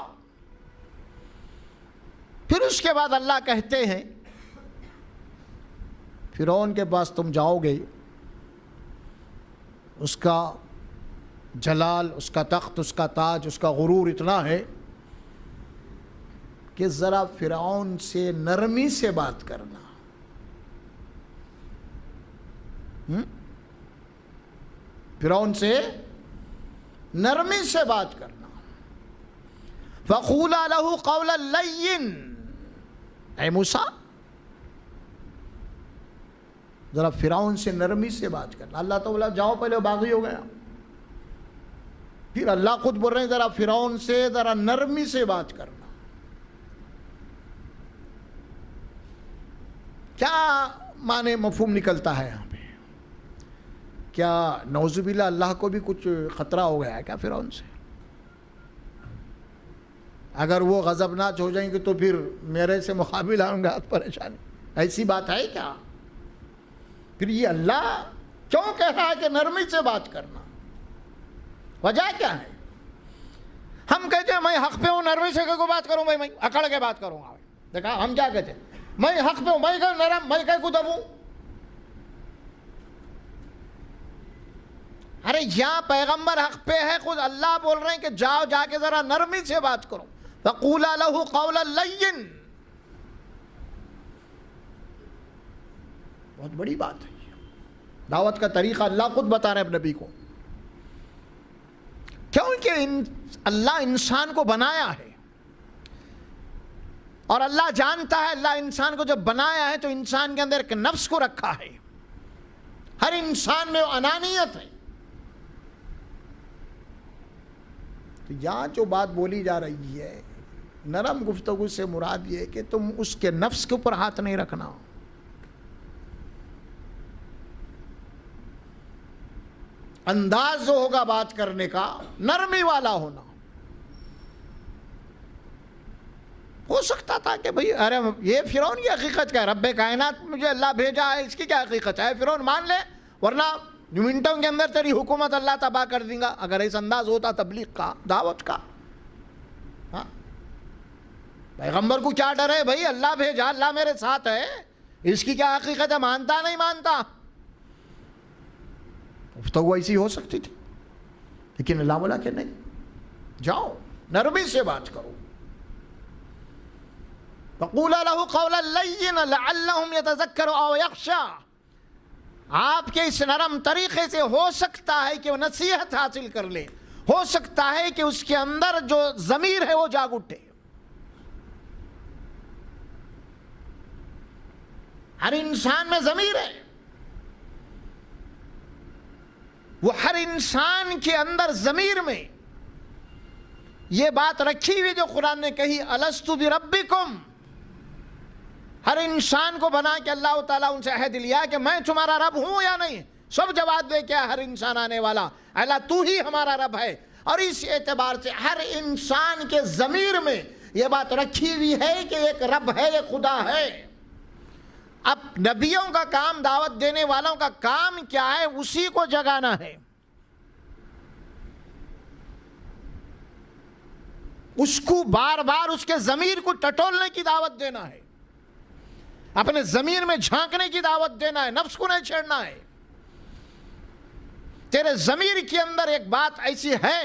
A: پھر اس کے بعد اللہ کہتے ہیں فرعون کے پاس تم جاؤ گے، اس کا جلال، اس کا تخت، اس کا تاج، اس کا غرور اتنا ہے کہ ذرا فرعون سے نرمی سے بات کرنا، فرعون سے نرمی سے بات کرنا، فَقُولَا لَهُ قَوْلًا لَيِّنًا، اے موسیٰ ذرا فرعون سے نرمی سے بات کرنا۔ اللہ تو بولا جاؤ، پہلے باغی ہو گیا، پھر اللہ خود بول رہے ہیں ذرا فرعون سے ذرا نرمی سے بات کرنا۔ کیا معنی مفہوم نکلتا ہے یہاں پہ؟ کیا نعوذ باللہ اللہ کو بھی کچھ خطرہ ہو گیا ہے کیا فرعون سے؟ اگر وہ غضبناک ہو جائیں گے تو پھر میرے سے مقابل آؤں گا، پریشانی، ایسی بات ہے کیا؟ پھر یہ اللہ کیوں کہہ رہا ہے کہ نرمی سے بات کرنا؟ وجہ کیا ہے؟ ہم کہتے ہیں میں حق پہ ہوں، نرمی سے کو بات کروں، میں اکڑ کے بات کروں گا۔ دیکھا ہم کیا کہتے ہیں؟ میں حق پہ ہوں، میں کہ نرم، میں کہ کو دبوں۔ ارے یہاں پیغمبر حق پہ ہے، خود اللہ بول رہے ہیں کہ جاؤ، جا کے ذرا نرمی سے بات کرو، فَقُولَا لَهُ قَوْلًا لَيِّنًا، بہت بڑی بات ہے۔ دعوت کا طریقہ اللہ خود بتا رہے ہیں اپنے نبی کو، کیونکہ اللہ انسان کو بنایا ہے، اور اللہ جانتا ہے، اللہ انسان کو جب بنایا ہے تو انسان کے اندر ایک نفس کو رکھا ہے، ہر انسان میں انانیت ہے۔ تو یہاں جو بات بولی جا رہی ہے نرم گفتگو سے مراد یہ ہے کہ تم اس کے نفس کے اوپر ہاتھ نہیں رکھنا، انداز جو ہوگا بات کرنے کا نرمی والا ہونا۔ ہو سکتا تھا کہ بھئی ارے یہ فرعون کی حقیقت کیا ہے، رب کائنات مجھے اللہ بھیجا ہے، اس کی کیا حقیقت ہے، فرعون مان لے، ورنہ منٹوں کے اندر تیری حکومت اللہ تباہ کر دیں گا۔ اگر اس انداز ہوتا تبلیغ کا، دعوت کا، ہاں پیغمبر کو کیا ڈر ہے، بھئی اللہ بھیجا، اللہ میرے ساتھ ہے، اس کی کیا حقیقت ہے، مانتا نہیں مانتا۔ گفتگو ایسی ہو سکتی تھی، لیکن اللہ بولا کہ نہیں، جاؤ نرمی سے بات کرو۔ فَقُولَا لَهُ قَوْلًا لَيِّنًا لَعَلَّهُمْ يَتَذَكَّرُ أَوْ يَخْشَىٰ، آپ کے اس نرم طریقے سے ہو سکتا ہے کہ وہ نصیحت حاصل کر لے، ہو سکتا ہے کہ اس کے اندر جو ضمیر ہے وہ جاگ اٹھے۔ ہر انسان میں ضمیر ہے، وہ ہر انسان کے اندر ضمیر میں یہ بات رکھی ہوئی جو قرآن نے کہی، الستُ بربکم، ہر انسان کو بنا کے اللہ تعالیٰ ان سے عہد لیا کہ میں تمہارا رب ہوں یا نہیں، سب جواب دے کیا ہر انسان آنے والا، اللہ تو ہی ہمارا رب ہے۔ اور اس اعتبار سے ہر انسان کے ضمیر میں یہ بات رکھی ہوئی ہے کہ ایک رب ہے، ایک خدا ہے۔ اب نبیوں کا کام، دعوت دینے والوں کا کام کیا ہے، اسی کو جگانا ہے، اس کو بار بار اس کے ضمیر کو ٹٹولنے کی دعوت دینا ہے، اپنے ضمیر میں جھانکنے کی دعوت دینا ہے، نفس کو نہیں چھیڑنا ہے۔ تیرے ضمیر کے اندر ایک بات ایسی ہے،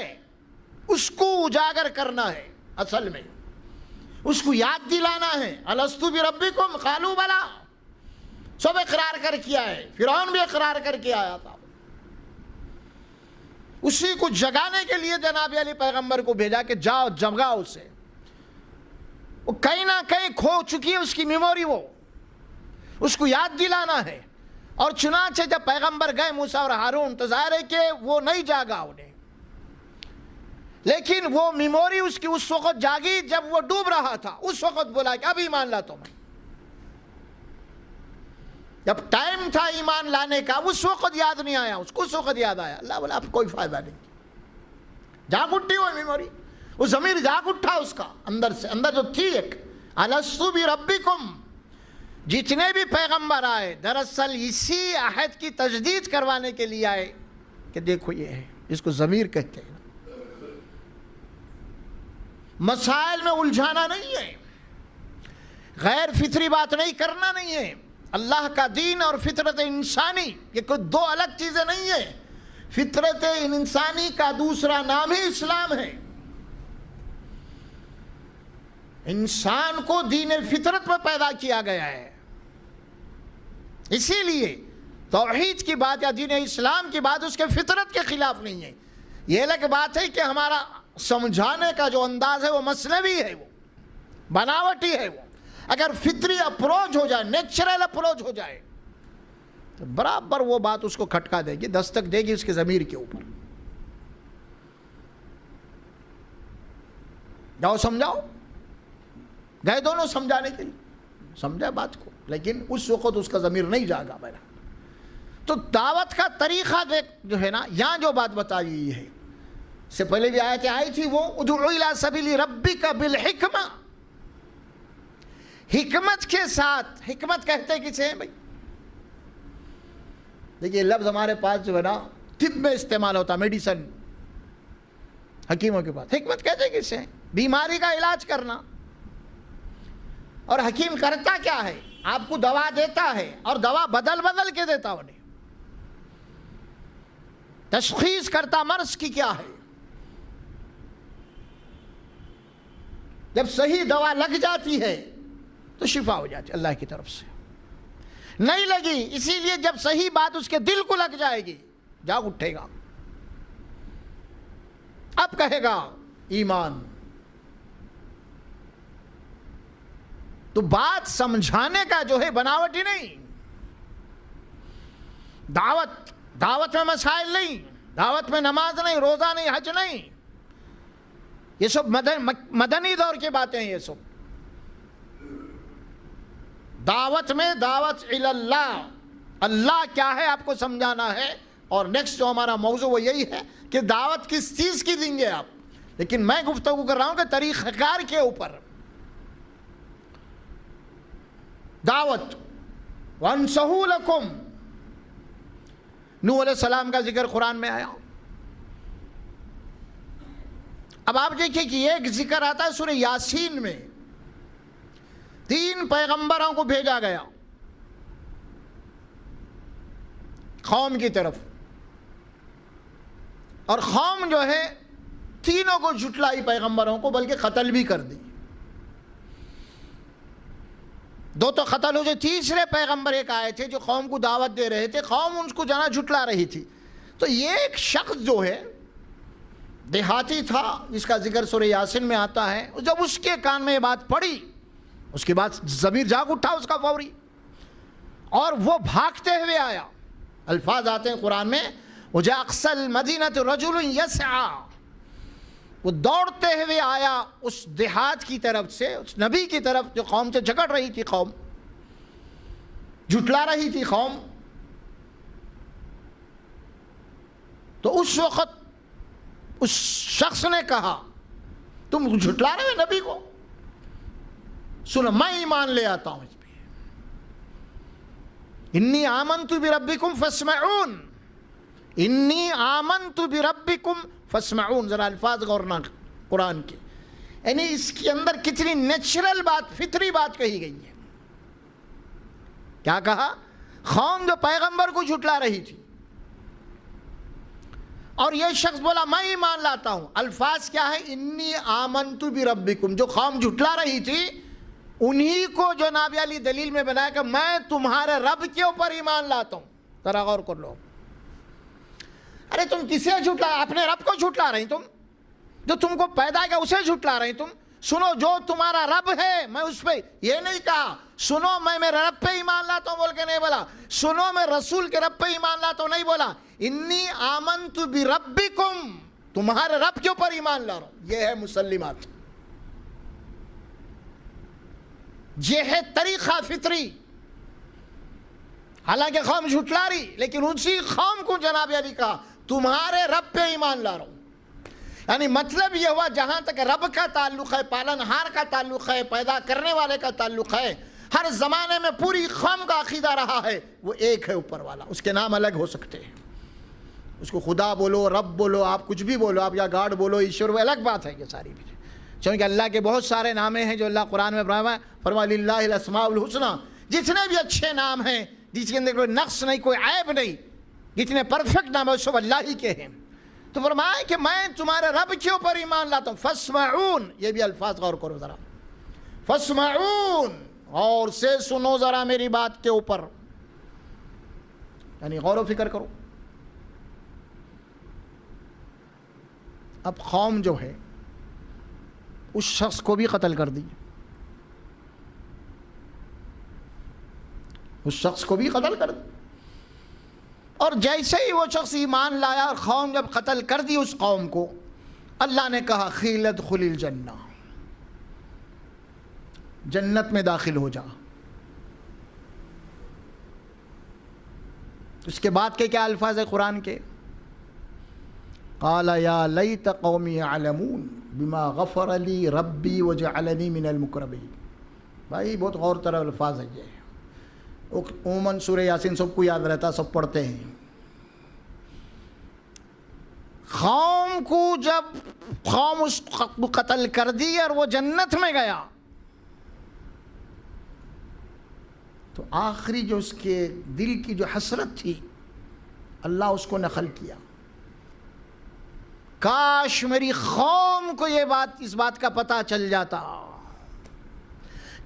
A: اس کو اجاگر کرنا ہے، اصل میں اس کو یاد دلانا ہے۔ الستُ بربکم قالوا بلی، سب اقرار کر کے آئے، فرعون بھی اقرار کر کے آیا تھا، اسی کو جگانے کے لیے جناب علی پیغمبر کو بھیجا کہ جاؤ جگاؤ اسے، وہ کہیں نہ کہیں کھو چکی ہے اس کی میموری، وہ اس کو یاد دلانا ہے۔ اور چنانچہ جب پیغمبر گئے موسیٰ اور ہارون، تو ظاہر ہے کہ وہ نہیں جاگا، انہیں لیکن وہ میموری اس کی اس وقت جاگی جب وہ ڈوب رہا تھا، اس وقت بولا کہ اب ایمان لاتا ہوں میں. جب ٹائم تھا ایمان لانے کا اس وقت یاد نہیں آیا اس کو، اس وقت یاد آیا. اللہ بولا اب کوئی فائدہ نہیں. جاگ اٹھی وہ میموری، وہ ضمیر جاگ اٹھا اس کا اندر سے، اندر جو تھی ایک الستو بربکم. جتنے بھی پیغمبر آئے دراصل اسی عہد کی تجدید کروانے کے لیے آئے کہ دیکھو یہ ہے، اس کو ضمیر کہتے ہیں. مسائل میں الجھانا نہیں ہے، غیر فطری بات نہیں کرنا نہیں ہے. اللہ کا دین اور فطرت انسانی یہ کوئی دو الگ چیزیں نہیں ہیں. فطرت انسانی کا دوسرا نام ہی اسلام ہے. انسان کو دین فطرت میں پیدا کیا گیا ہے، اسی لیے توحید کی بات یا دین اسلام کی بات اس کے فطرت کے خلاف نہیں ہے. یہ الگ بات ہے کہ ہمارا سمجھانے کا جو انداز ہے وہ مصنوعی ہے، وہ بناوٹی ہے. وہ اگر فطری اپروچ ہو جائے، نیچرل اپروچ ہو جائے تو برابر وہ بات اس کو کھٹکا دے گی، دستک دے گی اس کے ضمیر کے اوپر. جاؤ سمجھاؤ، گئے دونوں سمجھانے کے لیے، سمجھا بات کو، لیکن اس وقت اس کا ضمیر نہیں جاگا میرا. تو دعوت کا طریقہ جو ہے نا، یہاں جو بات بتائی گئی ہے، اس سے پہلے بھی آیت آئی تھی، وہ ادعو الی سبیل ربک بالحکمہ، حکمت کے ساتھ. حکمت کہتے کسے ہیں بھائی؟ دیکھیے لفظ ہمارے پاس جو ہے نا طب میں استعمال ہوتا، میڈیسن، حکیموں کے پاس. حکمت کہتے کسے ہیں؟ بیماری کا علاج کرنا. اور حکیم کرتا کیا ہے؟ آپ کو دوا دیتا ہے اور دوا بدل بدل کے دیتا انہیں. تشخیص کرتا مرض کی کیا ہے. جب صحیح دوا لگ جاتی ہے تو شفا ہو جاتی ہے اللہ کی طرف سے. نہیں لگی، اسی لیے جب صحیح بات اس کے دل کو لگ جائے گی جاگ اٹھے گا، اب کہے گا ایمان. تو بات سمجھانے کا جو ہے بناوٹی نہیں. دعوت میں مسائل نہیں، دعوت میں نماز نہیں، روزہ نہیں، حج نہیں، یہ سب مدنی دور کی باتیں ہیں. یہ سب دعوت میں دعوت الی اللہ، اللہ کیا ہے آپ کو سمجھانا ہے. اور نیکسٹ جو ہمارا موضوع وہ یہی ہے کہ دعوت کس چیز کی دیں گے آپ. لیکن میں گفتگو کر رہا ہوں کہ طریقہ کار کے اوپر. دعوت وَانْصَحُوا لَكُمْ، نوح علیہ السلام کا ذکر قرآن میں آیا. اب آپ دیکھیں کہ ایک ذکر آتا ہے سورہ یاسین میں، 3 پیغمبروں کو بھیجا گیا قوم کی طرف، اور قوم جو ہے تینوں کو جھٹلائی پیغمبروں کو، بلکہ قتل بھی کر دی. 2 تو قتل ہو گئے، تیسرے پیغمبر ایک آئے تھے جو قوم کو دعوت دے رہے تھے، قوم ان کو جنا جھٹلا رہی تھی. تو یہ ایک شخص جو ہے دیہاتی تھا جس کا ذکر سورہ یاسین میں آتا ہے، جب اس کے کان میں یہ بات پڑی اس کے بعد ضمیر جاگ اٹھا اس کا فوری، اور وہ بھاگتے ہوئے آیا. الفاظ آتے ہیں قرآن میں وَجَاءَ أَقْصَى الْمَدِينَةِ رَجُلٌ يَسْعَىٰ، وہ دوڑتے ہوئے آیا اس دیہات کی طرف سے، اس نبی کی طرف جو قوم سے جھگڑ رہی تھی، قوم جھٹلا رہی تھی قوم. تو اس وقت اس شخص نے کہا تم جھٹلا رہے ہو نبی کو، سنو میں ایمان لے آتا ہوں اس پہ. انی آمنت بربکم فاسمعون، انی آمنت بربکم فاسمعون. ذرا الفاظ غورنا قرآن کے، یعنی اس کے اندر کتنی نیچرل بات، فطری بات کہی گئی ہے. کیا کہا؟ قوم جو پیغمبر کو جھٹلا رہی تھی اور یہ شخص بولا میں ایمان لاتا ہوں. الفاظ کیا ہے؟ انی آمنت بربکم. جو قوم جھٹلا رہی تھی انہی کو جو نبی علی دلیل میں بنایا کہ میں تمہارے رب کے اوپر ایمان لاتا ہوں. ذرا غور کر لو. ارے تم کسے جھٹلا؟ اپنے رب کو جھٹلا رہی تم، جو تم کو پیدا کیا اسے جھٹلا رہی تم. سنو جو تمہارا رب ہے میں اس پہ، یہ نہیں کہا سنو میں میرے رب پہ ایمان لاتا ہوں بول کے نہیں بولا، سنو میں رسول کے رب پہ ایمان لاتا ہوں نہیں بولا. انی آمنت بربکم، تمہارے رب کے اوپر ایمان لا رہا ہوں. یہ ہے مسلمات، یہ ہے طریقہ فطری. حالانکہ قوم جھٹلا رہی، لیکن اسی قوم کو جناب علی کہا تمہارے رب پہ ایمان لا رہا ہوں. یعنی مطلب یہ ہوا جہاں تک رب کا تعلق ہے، پالنہار کا تعلق ہے، پیدا کرنے والے کا تعلق ہے، ہر زمانے میں پوری قوم کا عقیدہ رہا ہے وہ ایک ہے اوپر والا. اس کے نام الگ ہو سکتے ہیں، اس کو خدا بولو، رب بولو، آپ کچھ بھی بولو، آپ یا گاڈ بولو، ایشور، وہ الگ بات ہے. یہ ساری بھی چونکہ اللہ کے بہت سارے نام ہیں جو اللہ قرآن میں فرمایا للہ الاسماء الحسنی. جتنے بھی اچھے نام ہیں جس کے اندر کوئی نقص نہیں، کوئی عیب نہیں، جتنے پرفیکٹ نام ہیں سب اللہ ہی کے ہیں. تو فرمایا کہ میں تمہارے رب کے اوپر ایمان لاتا ہوں. فاسمعون، یہ بھی الفاظ غور کرو ذرا. فاسمعون، اور سے سنو ذرا میری بات کے اوپر، یعنی غور و فکر کرو. اب قوم جو ہے اس شخص کو بھی قتل کر دی، اس شخص کو بھی قتل کر دی. اور جیسے ہی وہ شخص ایمان لایا اور قوم جب قتل کر دی اس قوم کو، اللہ نے کہا قیل ادخل الجنہ، جنت میں داخل ہو جا. اس کے بعد کے کیا الفاظ ہے قرآن کے؟ قال یا لیت قومی یعلمون بما غفر لی ربی وجعلنی من المکرمین. بھائی بہت غور طرح الفاظ ہے یہ. عموماً سورہ یاسین سب کو یاد رہتا، سب پڑھتے ہیں. قوم کو جب قوم اس کو قتل کر دی اور وہ جنت میں گیا تو آخری جو اس کے دل کی جو حسرت تھی اللہ اس کو نقل کیا. کاش میری قوم کو یہ بات، اس بات کا پتہ چل جاتا،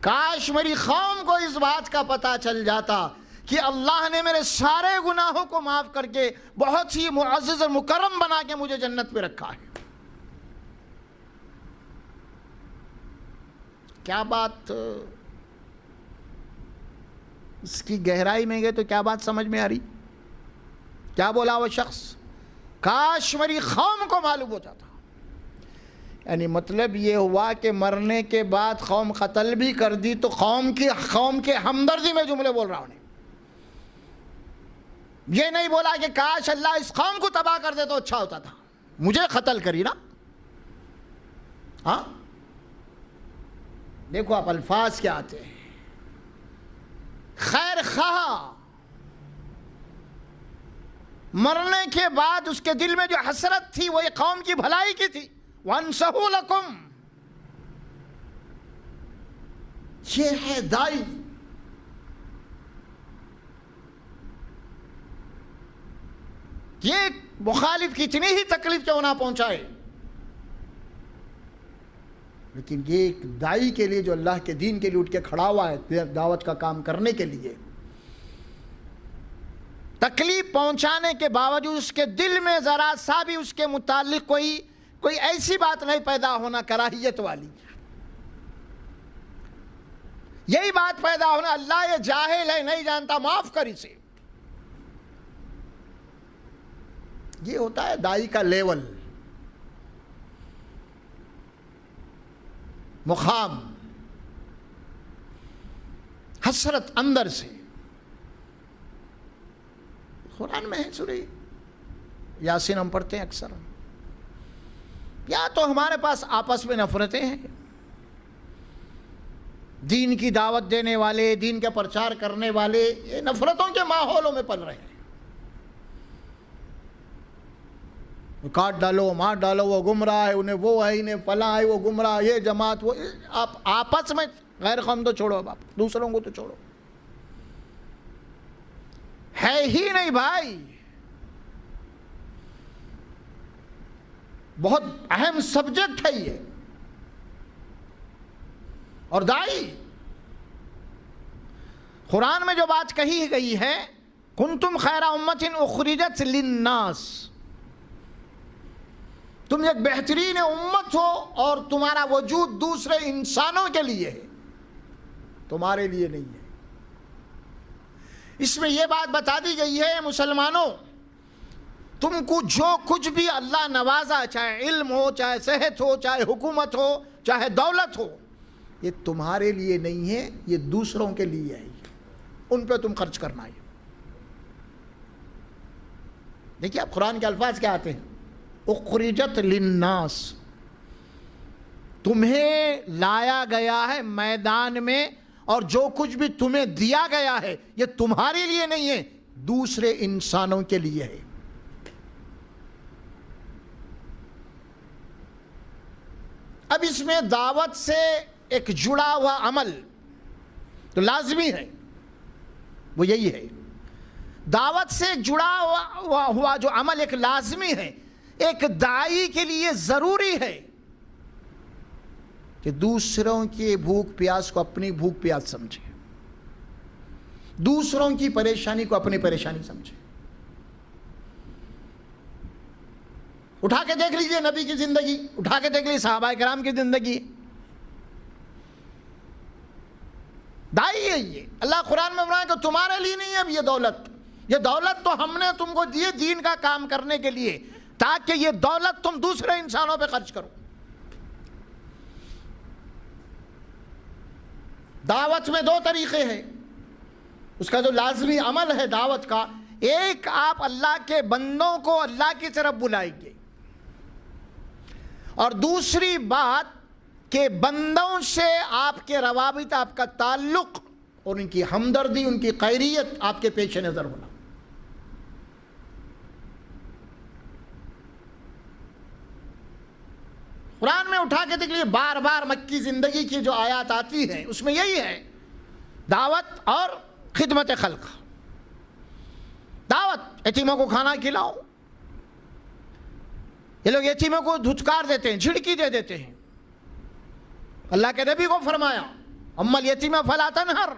A: کاش میری قوم کو اس بات کا پتہ چل جاتا کہ اللہ نے میرے سارے گناہوں کو معاف کر کے بہت ہی معزز اور مکرم بنا کے مجھے جنت پہ رکھا ہے. کیا بات، اس کی گہرائی میں گئے تو کیا بات سمجھ میں آ رہی؟ کیا بولا وہ شخص؟ کاش میری قوم کو معلوم ہو جاتا. یعنی مطلب یہ ہوا کہ مرنے کے بعد قوم قتل بھی کر دی تو قوم کے ہمدردی میں جملے بول رہا ہوں. یہ نہیں بولا کہ کاش اللہ اس قوم کو تباہ کر دے تو اچھا ہوتا تھا، مجھے قتل کری نا. ہاں دیکھو آپ الفاظ کیا آتے ہیں. خیر خواہ، مرنے کے بعد اس کے دل میں جو حسرت تھی وہ یہ قوم کی بھلائی کی تھی. وَانْصَحُوا لَكُمْ، یہ ہے دائی. یہ مخالف کتنی ہی تکلیف کیوں نہ پہنچائے، لیکن یہ ایک دائی کے لیے جو اللہ کے دین کے لیے اٹھ کے کھڑا ہوا ہے دعوت کا کام کرنے کے لیے، تکلیف پہنچانے کے باوجود اس کے دل میں ذرا سا بھی اس کے متعلق کوئی ایسی بات نہیں پیدا ہونا کراہیت والی. یہی بات پیدا ہونا اللہ یہ جاہل ہے، نہیں جانتا، معاف کر اسے. یہ ہوتا ہے دائی کا لیول، مقام، حسرت اندر سے. قرآن میں ہے سورہ یاسین ہم پڑھتے ہیں اکثر. یا تو ہمارے پاس آپس میں نفرتیں ہیں، دین کی دعوت دینے والے، دین کا پرچار کرنے والے یہ نفرتوں کے ماحولوں میں پل رہے ہیں. کاٹ ڈالو، مار ڈالو، وہ گمراہ ہے، انہیں وہ ہے، انہیں فلاں ہے، وہ گمراہ، یہ جماعت، وہ. آپ آپس میں غیر قوم تو چھوڑو، اب آپ دوسروں کو تو چھوڑو، ہے ہی نہیں بھائی. بہت اہم سبجیکٹ ہے یہ. اور دائی، قرآن میں جو بات کہی گئی ہے کنتم خیر امۃ اخرجت للناس، تم ایک بہترین امت ہو اور تمہارا وجود دوسرے انسانوں کے لیے ہے، تمہارے لیے نہیں ہے. اس میں یہ بات بتا دی گئی ہے مسلمانوں تم کو جو کچھ بھی اللہ نوازا، چاہے علم ہو، چاہے صحت ہو، چاہے حکومت ہو، چاہے دولت ہو، یہ تمہارے لیے نہیں ہے، یہ دوسروں کے لیے ہے، ان پہ تم خرچ کرنا ہے۔ دیکھیے اب قرآن کے الفاظ کیا آتے ہیں، اخرجت للناس، تمہیں لایا گیا ہے میدان میں، اور جو کچھ بھی تمہیں دیا گیا ہے یہ تمہارے لیے نہیں ہے، دوسرے انسانوں کے لیے ہے۔ اب اس میں دعوت سے ایک جڑا ہوا عمل تو لازمی ہے، وہ یہی ہے، دعوت سے جڑا ہوا جو عمل ایک لازمی ہے، ایک داعی کے لیے ضروری ہے کہ دوسروں کی بھوک پیاس کو اپنی بھوک پیاس سمجھے، دوسروں کی پریشانی کو اپنی پریشانی سمجھے۔ اٹھا کے دیکھ لیجئے نبی کی زندگی، اٹھا کے دیکھ لیجئے صحابہ کرام کی زندگی، دائی ہے یہ۔ اللہ قرآن میں فرمایا کہ تمہارے لیے نہیں ہے اب یہ دولت تو ہم نے تم کو دی دین کا کام کرنے کے لیے، تاکہ یہ دولت تم دوسرے انسانوں پہ خرچ کرو۔ دعوت میں دو طریقے ہیں، اس کا جو لازمی عمل ہے دعوت کا، ایک آپ اللہ کے بندوں کو اللہ کی طرف بلائیں گے، اور دوسری بات کہ بندوں سے آپ کے روابط، آپ کا تعلق اور ان کی ہمدردی، ان کی خیریت آپ کے پیش نظر ہونا۔ قرآن میں اٹھا کے دیکھ لیجیے، بار بار مکی زندگی کی جو آیات آتی ہیں اس میں یہی ہے، دعوت اور خدمت خلق۔ دعوت، یتیموں کو کھانا کھلاؤ، یہ لوگ یتیموں کو دھتکار دیتے ہیں، جھڑکی دے دیتے ہیں۔ اللہ کے نبی کو فرمایا، اما الیتیم فلا تنہر،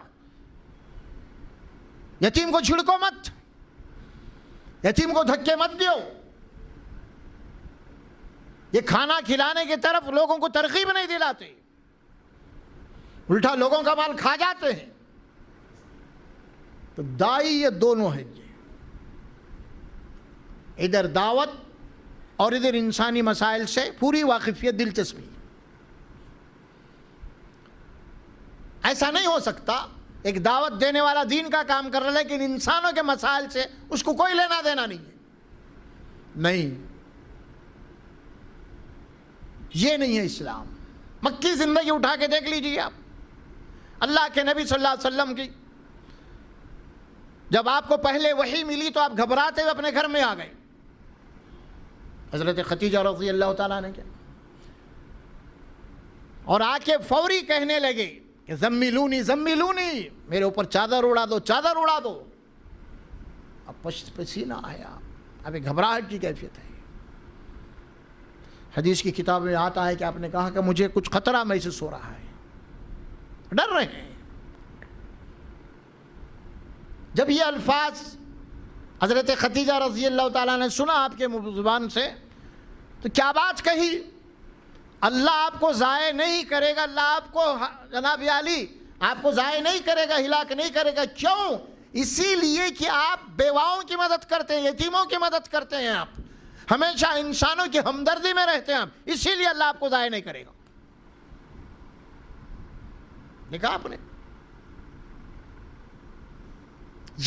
A: یتیم کو جھڑکو مت، یتیم کو دھکے مت دیو۔ یہ کھانا کھلانے کی طرف لوگوں کو ترغیب نہیں دلاتے، الٹا لوگوں کا مال کھا جاتے ہیں۔ تو دائی یہ دونوں ہیں، ادھر دعوت اور ادھر انسانی مسائل سے پوری واقفیت، دلچسپی۔ ایسا نہیں ہو سکتا ایک دعوت دینے والا دین کا کام کر رہا ہے لیکن انسانوں کے مسائل سے اس کو کوئی لینا دینا نہیں ہے، نہیں، یہ نہیں ہے اسلام۔ مکی زندگی اٹھا کے دیکھ لیجیے آپ، اللہ کے نبی صلی اللہ علیہ وسلم کی جب آپ کو پہلے وحی ملی تو آپ گھبراتے ہوئے اپنے گھر میں آ گئے۔ حضرت خدیجہ رضی اللہ تعالیٰ نے کیا، اور آ کے فوری کہنے لگے کہ زمیلونی زمیلونی، میرے اوپر چادر اڑا دو، چادر اڑا دو۔ اب پسینہ آیا، اب ایک گھبراہٹ کی کیفیت ہے۔ حدیث کی کتاب میں آتا ہے کہ آپ نے کہا کہ مجھے کچھ خطرہ محسوس ہو رہا ہے، ڈر رہے ہیں۔ جب یہ الفاظ حضرت خدیجہ رضی اللہ تعالیٰ نے سنا آپ کے زبان سے تو کیا بات کہی، اللہ آپ کو ضائع نہیں کرے گا، اللہ آپ کو، جناب علی آپ کو ضائع نہیں کرے گا، ہلاک نہیں کرے گا۔ کیوں؟ اسی لیے کہ آپ بیواؤں کی مدد کرتے ہیں، یتیموں کی مدد کرتے ہیں، آپ ہمیشہ انسانوں کی ہمدردی میں رہتے ہیں، آپ اسی لیے اللہ آپ کو ضائع نہیں کرے گا۔ دیکھا آپ نے،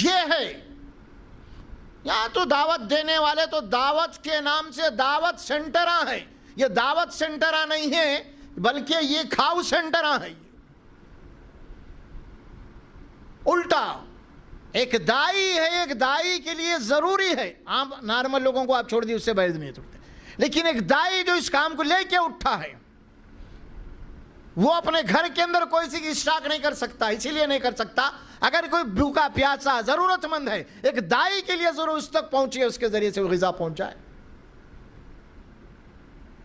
A: یہ ہے یہاں تو دعوت دینے والے تو دعوت کے نام سے دعوت سینٹراں ہیں، یہ دعوت سینٹراں نہیں ہے بلکہ یہ کھاؤ سینٹراں ہیں۔ الٹا ایک دائی ہے، ایک دائی کے لیے ضروری ہے، عام نارمل لوگوں کو آپ چھوڑ دیے، اس سے بحث نہیں اٹھتے، لیکن ایک دائی جو اس کام کو لے کے اٹھا ہے وہ اپنے گھر کے اندر کوئی سی اسٹاک نہیں کر سکتا، اسی لیے نہیں کر سکتا اگر کوئی بھوکا پیاسا ضرورت مند ہے، ایک دائی کے لیے ضرور اس تک پہنچے، اس کے ذریعے سے وہ غذا پہنچائے۔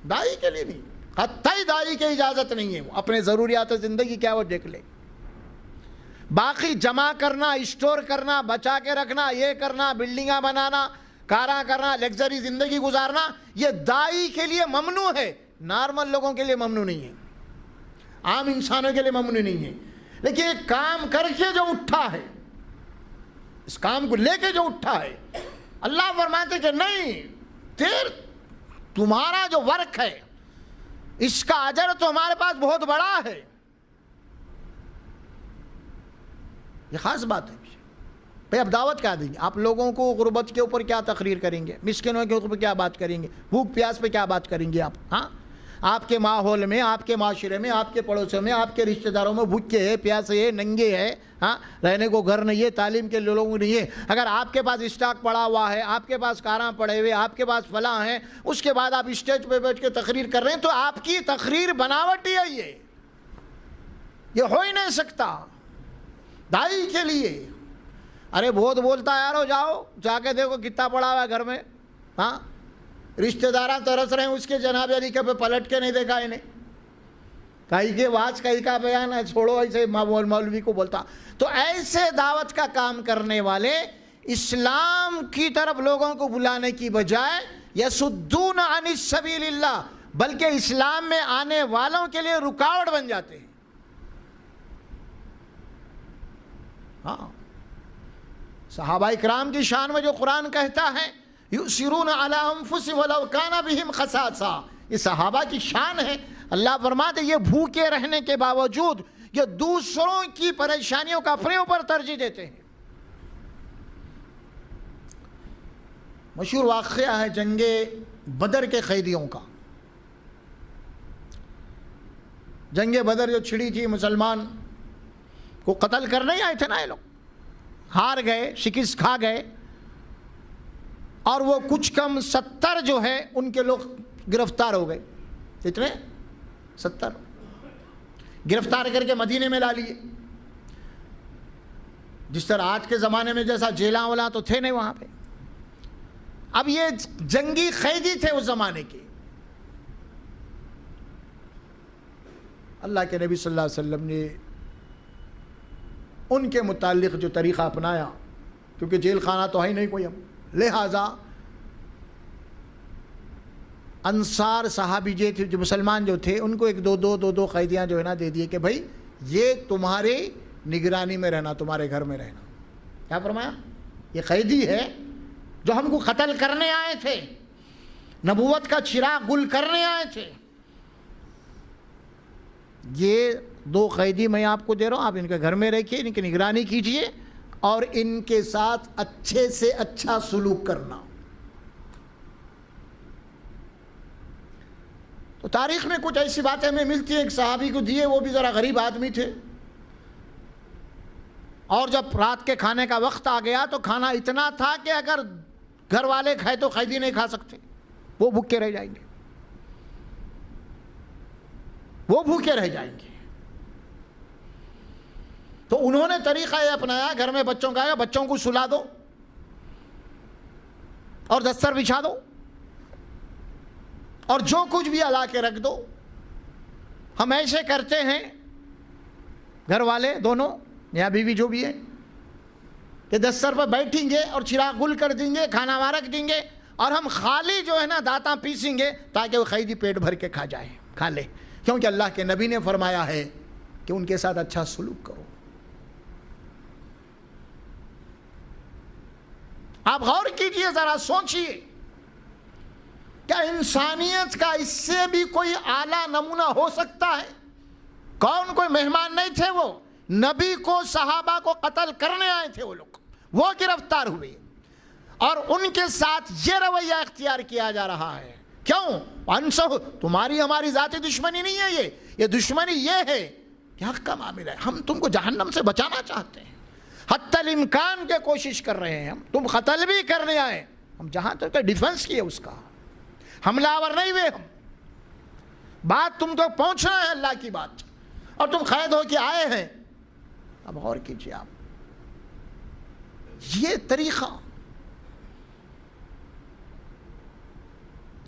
A: دائی کے لیے نہیں، قطعی دائی کی اجازت نہیں ہے، وہ اپنے ضروریات زندگی کیا وہ دیکھ لے، باقی جمع کرنا، اسٹور کرنا، بچا کے رکھنا، یہ کرنا، بلڈنگاں بنانا، کاراں کرنا، لگژری زندگی گزارنا، یہ دائی کے لیے ممنوع ہے، نارمل لوگوں کے لیے ممنوع نہیں ہے، عام انسانوں کے لیے ممنوع نہیں ہے۔ لیکن ایک کام کر کے جو اٹھا ہے، اس کام کو لے کے جو اٹھا ہے، اللہ فرماتے کہ نہیں، تمہارا جو ورک ہے اس کا اجر تو ہمارے پاس بہت بڑا ہے. یہ خاص بات ہے بھئی. اب دعوت کیا دیں گے آپ لوگوں کو؟ غربت کے اوپر کیا تقریر کریں گے؟ مسکینوں کے اوپر کیا بات کریں گے؟ بھوک پیاس پہ کیا بات کریں گے آپ؟ ہاں، آپ کے ماحول میں، آپ کے معاشرے میں، آپ کے پڑوسوں میں، آپ کے رشتہ داروں میں بھوکے ہے، پیاسے ہے، ننگے ہے، ہاں، رہنے کو گھر نہیں ہے، تعلیم کے لوگوں نہیں ہے. اگر آپ کے پاس اسٹاک پڑا ہوا ہے، آپ کے پاس کاراں پڑے ہوئے، آپ کے پاس فلاں ہیں، اس کے بعد آپ اسٹیج پہ بیٹھ کے تقریر کر رہے ہیں، تو آپ کی تقریر بناوٹی ہے. یہ ہو ہی نہیں سکتا. دائی کے لیے ارے بہت بولتا ہے یارو، جاؤ جا کے دیکھو کتنا پڑا ہوا ہے گھر میں. ہاں، رشتہ داراں ترس رہے ہیں اس کے جناب علی کے پہ پلٹ کے نہیں دیکھا انہیں. کئی کے واز کئی کا بیان ہے، چھوڑو ایسے مولوی کو بولتا. تو ایسے دعوت کا کام کرنے والے اسلام کی طرف لوگوں کو بلانے کی بجائے یصدون عن السبیل اللہ، بلکہ اسلام میں آنے والوں کے لیے رکاوٹ بن جاتے ہیں. ہاں، صحابہ اکرام کی شان میں جو قرآن کہتا ہے یؤثرون علی انفسہم ولو کان بہم خصاصہ، یہ صحابہ کی شان ہے. اللہ فرماتے یہ بھوکے رہنے کے باوجود یہ دوسروں کی پریشانیوں کا اپنے اوپر ترجیح دیتے ہیں. مشہور واقعہ ہے جنگ بدر کے قیدیوں کا. جنگ بدر جو چھڑی تھی، مسلمان کو قتل کرنے ہی آئے تھے نا یہ لوگ، ہار گئے، شکست کھا گئے، اور وہ کچھ کم 70 جو ہے ان کے لوگ گرفتار ہو گئے. کتنے؟ 70 گرفتار کر کے مدینے میں لا لیے. جس طرح آج کے زمانے میں جیسا جیلاں ولاں تو تھے نہیں وہاں پہ. اب یہ جنگی قیدی تھے اس زمانے کے. اللہ کے نبی صلی اللہ علیہ وسلم نے ان کے متعلق جو طریقہ اپنایا، کیونکہ جیل خانہ تو ہے ہی نہیں کوئی، اب لہذا انصار صحابی جو مسلمان جو تھے ان کو ایک دو قیدیاں جو ہے نا دے دیے کہ بھائی یہ تمہارے نگرانی میں رہنا، تمہارے گھر میں رہنا. کیا فرمایا؟ یہ قیدی ہے جو ہم کو قتل کرنے آئے تھے، نبوت کا چراغ گل کرنے آئے تھے. یہ 2 قیدی میں آپ کو دے رہا ہوں، آپ ان کے گھر میں رکھیے، ان کی نگرانی کیجئے اور ان کے ساتھ اچھے سے اچھا سلوک کرنا. تو تاریخ میں کچھ ایسی باتیں ہمیں ملتی ہیں. ایک صحابی کو دیے، وہ بھی ذرا غریب آدمی تھے، اور جب رات کے کھانے کا وقت آ گیا تو کھانا اتنا تھا کہ اگر گھر والے کھائے تو قیدی نہیں کھا سکتے، وہ بھوکے رہ جائیں گے، وہ بھوکے رہ جائیں گے. تو انہوں نے طریقہ یہ اپنایا، گھر میں بچوں کا آیا، بچوں کو سلا دو اور دستر بچھا دو اور جو کچھ بھی لا کے رکھ دو. ہم ایسے کرتے ہیں گھر والے دونوں یا بیوی جو بھی ہے کہ دستر پر بیٹھیں گے اور چراغ گل کر دیں گے، کھانا وہاں رکھ دیں گے، اور ہم خالی جو ہے نا دانتاں پیسیں گے تاکہ وہ قیدی پیٹ بھر کے کھا جائے، کھا لے. کیونکہ اللہ کے نبی نے فرمایا ہے کہ ان کے ساتھ اچھا سلوک کرو. آپ غور کیجئے، ذرا سوچئے، کیا انسانیت کا اس سے بھی کوئی اعلیٰ نمونہ ہو سکتا ہے؟ کون کوئی مہمان نہیں تھے، وہ نبی کو، صحابہ کو قتل کرنے آئے تھے. وہ لوگ وہ گرفتار ہوئے اور ان کے ساتھ یہ رویہ اختیار کیا جا رہا ہے. کیوں؟ انسو تمہاری ہماری ذاتی دشمنی نہیں ہے، یہ دشمنی یہ ہے کہ حق کا معاملہ ہے. ہم تم کو جہنم سے بچانا چاہتے ہیں، حتی الامکان کے کوشش کر رہے ہیں. ہم تم قتل بھی کرنے آئے، ہم جہاں تک ڈیفنس کیے اس کا، حملہ آور نہیں ہوئے. ہم بات تم کو پہنچنا ہے اللہ کی بات، اور تم قید ہو کے آئے ہیں. اب غور کیجئے آپ، یہ طریقہ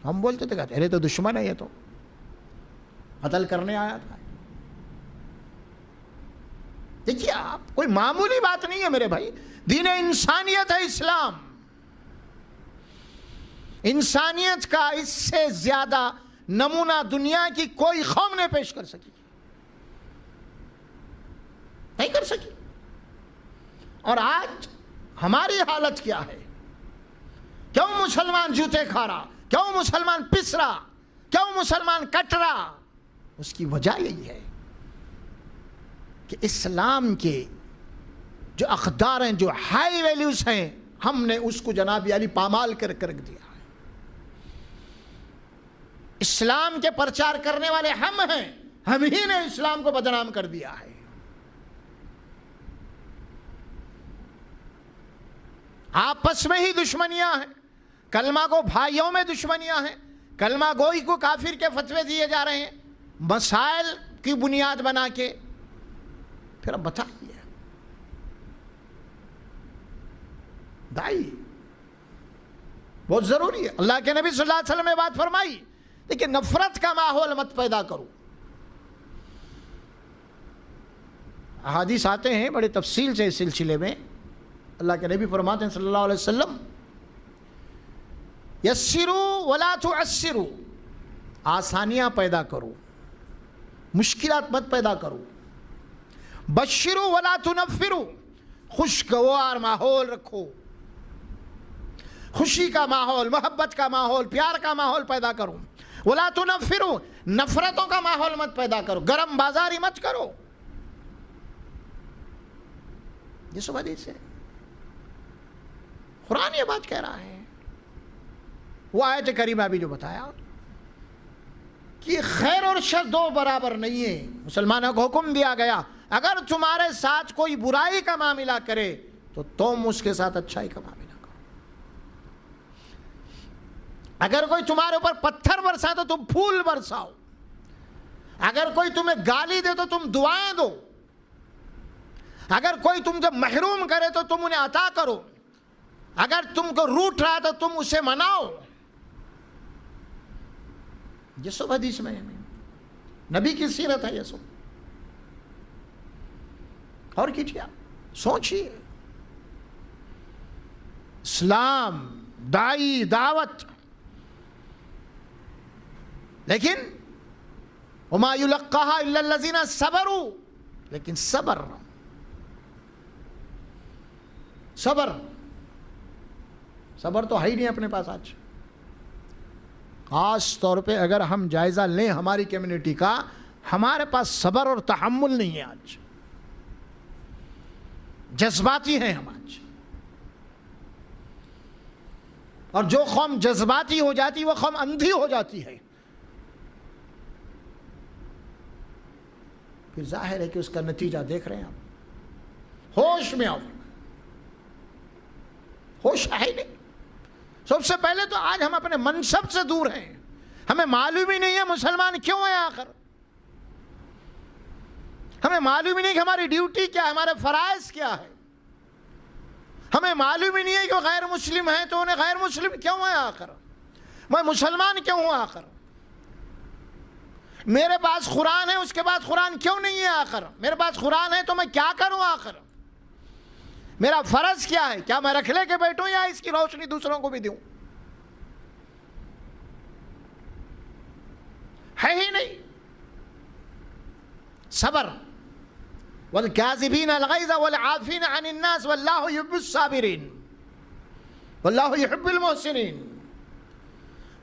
A: ہم بولتے تھے کہتے ارے تو دشمن ہے، یہ تو قتل کرنے آیا تھا. دیکھیے آپ، کوئی معمولی بات نہیں ہے میرے بھائی. دین انسانیت ہے اسلام. انسانیت کا اس سے زیادہ نمونہ دنیا کی کوئی قوم نے پیش کر سکی، نہیں کر سکی. اور آج ہماری حالت کیا ہے؟ کیوں مسلمان جوتے کھا رہا، کیوں مسلمان پس رہا، کیوں مسلمان کٹ رہا؟ اس کی وجہ یہی ہے کہ اسلام کے جو اقدار ہیں، جو ہائی ویلیوز ہیں، ہم نے اس کو جناب علی پامال کر رکھ دیا ہے۔ اسلام کے پرچار کرنے والے ہم ہیں، ہم ہی نے اسلام کو بدنام کر دیا ہے۔ آپس میں ہی دشمنیاں ہیں، کلمہ کو بھائیوں میں دشمنیاں ہیں، کلمہ گوئی کو کافر کے فتوے دیے جا رہے ہیں مسائل کی بنیاد بنا کے۔ پھر اب بتائیے، دائی بہت ضروری ہے۔ اللہ کے نبی صلی اللہ علیہ وسلم نے بات فرمائی، لیکن نفرت کا ماحول مت پیدا کرو۔ احادیث آتے ہیں بڑے تفصیل سے اس سلسلے میں۔ اللہ کے نبی فرماتے ہیں صلی اللہ علیہ وسلم، یسروا ولا تعسروا، آسانیاں پیدا کرو، مشکلات مت پیدا کرو۔ بشروا ولا تنفروا، خوشگوار ماحول رکھو، خوشی کا ماحول، محبت کا ماحول، پیار کا ماحول پیدا کرو۔ ولا تنفروا، نفرتوں کا ماحول مت پیدا کرو، گرم بازاری مت کرو۔ یہ سب حدیث ہے، قرآن یہ بات کہہ رہا ہے۔ وہ آیت کریمہ بھی جو بتایا کہ خیر اور شر دو برابر نہیں ہے، مسلمانوں کو حکم دیا گیا اگر تمہارے ساتھ کوئی برائی کا معاملہ کرے تو تم اس کے ساتھ اچھائی کا معاملہ کرو۔ اگر کوئی تمہارے اوپر پتھر برسائے تو تم پھول برساؤ، اگر کوئی تمہیں گالی دے تو تم دعائیں دو، اگر کوئی تم سے محروم کرے تو تم انہیں عطا کرو، اگر تم کو روٹ رہا تو تم اسے مناؤ۔ یہ سب حدیث میں ہے، نبی کی سیرت ہے یہ سب۔ اور کیجیے، سوچیے، اسلام، دائی، دعوت، لیکن وما یلقاها الا الذین صبروا، لیکن صبر تو ہے ہی نہیں اپنے پاس آج۔ خاص طور پہ اگر ہم جائزہ لیں ہماری کمیونٹی کا، ہمارے پاس صبر اور تحمل نہیں ہے آج، جذباتی ہیں ہم آج۔ اور جو قوم جذباتی ہو جاتی وہ قوم اندھی ہو جاتی ہے، پھر ظاہر ہے کہ اس کا نتیجہ دیکھ رہے ہیں آپ۔ ہوش میں آؤ، ہوش ہے نہیں۔ سب سے پہلے تو آج ہم اپنے منصب سے دور ہیں، ہمیں معلوم ہی نہیں ہے مسلمان کیوں ہیں آخر، ہمیں معلوم ہی نہیں کہ ہماری ڈیوٹی کیا ہے، ہمارے فرائض کیا ہے، ہمیں معلوم ہی نہیں ہے کہ وہ غیر مسلم ہیں تو انہیں غیر مسلم کیوں ہیں آخر، میں مسلمان کیوں ہوں آخر، میرے پاس قرآن ہے اس کے بعد قرآن کیوں نہیں ہے آخر، میرے پاس قرآن ہے تو میں کیا کروں آخر، میرا فرض کیا ہے، کیا میں رکھ لے کے بیٹھوں یا اس کی روشنی دوسروں کو بھی دوں؟ ہے ہی نہیں۔ صبر، والکاظمین الغیظ والعافین عن الناس واللہ یحب الصابرین واللہ یحب المحسنین،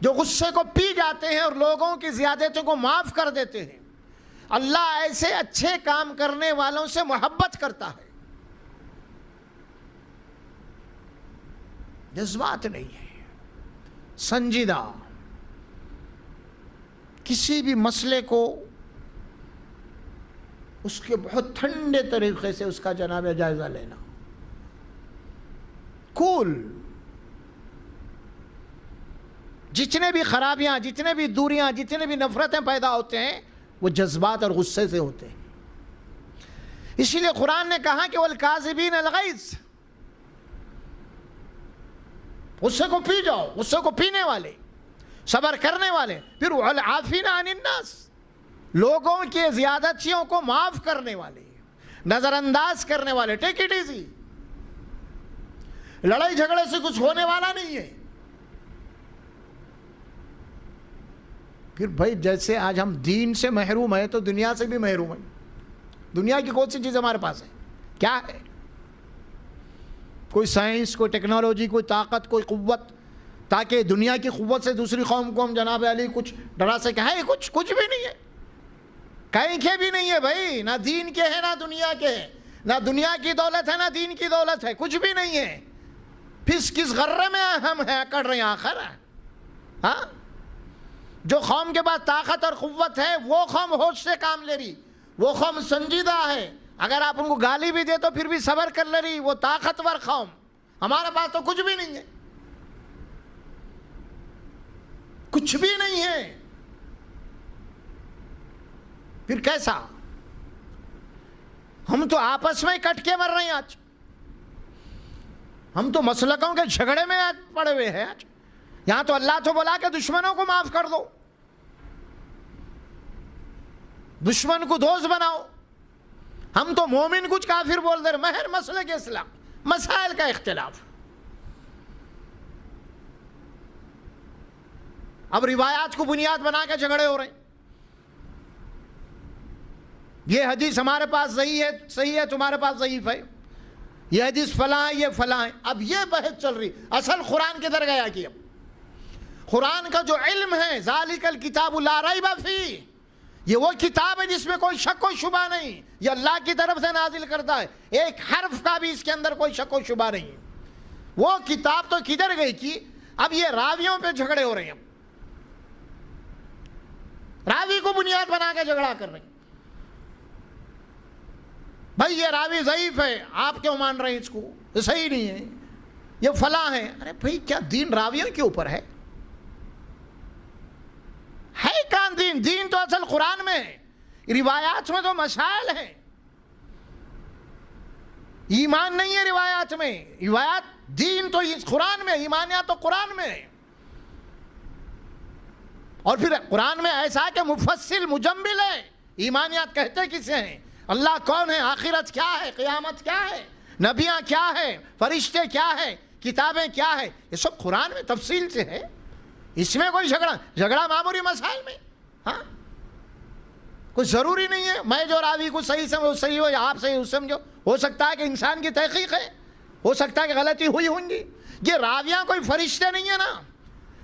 A: جو غصے کو پی جاتے ہیں اور لوگوں کی زیادتیوں کو معاف کر دیتے ہیں، اللہ ایسے اچھے کام کرنے والوں سے محبت کرتا ہے۔ جذبات نہیں ہے، سنجیدہ، کسی بھی مسئلے کو اس کے بہت ٹھنڈے طریقے سے اس کا جناب جائزہ لینا، کول، جتنے بھی خرابیاں، جتنے بھی دوریاں، جتنے بھی نفرتیں پیدا ہوتے ہیں وہ جذبات اور غصے سے ہوتے ہیں۔ اسی لیے قرآن نے کہا کہ والکاظمین الغیظ، غصے کو پی جاؤ، غصے کو پینے والے، صبر کرنے والے، پھر والعافین عن الناس، لوگوں کی زیادتیوں کو معاف کرنے والے، نظر انداز کرنے والے، ٹیک اٹ ایزی، لڑائی جھگڑے سے کچھ ہونے والا نہیں ہے۔ پھر بھائی جیسے آج ہم دین سے محروم ہیں تو دنیا سے بھی محروم ہیں۔ دنیا کی کون سی چیز ہمارے پاس ہے؟ کیا ہے؟ کوئی سائنس، کوئی ٹیکنالوجی، کوئی طاقت، کوئی قوت، تاکہ دنیا کی قوت سے دوسری قوم کو ہم جناب علی کچھ ڈرا سکیں. ہے کچھ بھی نہیں ہے, کہیں کے بھی نہیں ہے بھائی, نہ دین کے ہے نہ دنیا کے ہے, نہ دنیا کی دولت ہے نہ دین کی دولت ہے, کچھ بھی نہیں ہے. پھر کس غرے میں ہم ہیں کر رہے ہیں آخر. ہاں, جو قوم کے پاس طاقت اور قوت ہے وہ قوم ہوش سے کام لے رہی, وہ قوم سنجیدہ ہے, اگر آپ ان کو گالی بھی دے تو پھر بھی صبر کر لے رہی, وہ طاقتور قوم. ہمارے پاس تو کچھ بھی نہیں ہے, کچھ بھی نہیں ہے. پھر کیسا؟ ہم تو آپس میں کٹ کے مر رہے ہیں آج, ہم تو مسلکوں کے جھگڑے میں آج پڑے ہوئے ہیں. آج یہاں تو اللہ تو بولا کہ دشمنوں کو معاف کر دو, دشمن کو دوست بناؤ. ہم تو مومن کچھ کافر بول دے رہے, مہر مسئلے کے اسلام, مسائل کا اختلاف. اب روایات کو بنیاد بنا کے جھگڑے ہو رہے ہیں. یہ حدیث ہمارے پاس صحیح ہے, تمہارے پاس ضعیف ہے, یہ حدیث فلاں ہے, یہ فلاں ہے. اب یہ بحث چل رہی. اصل قرآن کدھر گیا کہ اب قرآن کا جو علم ہے, ذالک الکتاب لا ریب فیہ, یہ وہ کتاب ہے جس میں کوئی شک و شبہ نہیں, یہ اللہ کی طرف سے نازل کرتا ہے, ایک حرف کا بھی اس کے اندر کوئی شک و شبہ نہیں. وہ کتاب تو کدھر گئی کہ اب یہ راویوں پہ جھگڑے ہو رہے ہیں, راوی کو بنیاد بنا کے جھگڑا کر رہے ہیں. بھائی یہ راوی ضعیف ہے, آپ کیوں مان رہے ہیں اس کو, یہ صحیح نہیں ہے, یہ فلاں ہے. ارے بھائی کیا دین راویوں کے اوپر ہے کہاں دین؟ دین تو اصل قرآن میں ہے, روایات میں تو مسائل ہیں, ایمان نہیں ہے روایات میں. روایات دین تو قرآن میں, ایمانیات تو قرآن میں ہے. اور پھر قرآن میں ایسا کہ مفصل مجمل ہے. ایمانیات کہتے کسے ہیں, اللہ کون ہے, آخرت کیا ہے, قیامت کیا ہے, نبیاں کیا ہے, فرشتے کیا ہے, کتابیں کیا ہے, یہ سب قرآن میں تفصیل سے ہے. اس میں کوئی جھگڑا معمولی مسائل میں. ہاں, کوئی ضروری نہیں ہے میں جو راوی کو صحیح سمجھو صحیح ہو, یا آپ صحیح سمجھو. ہو سکتا ہے کہ انسان کی تحقیق ہے, ہو سکتا ہے کہ غلطی ہوئی ہوں گی. یہ راویاں کوئی فرشتے نہیں ہیں نا.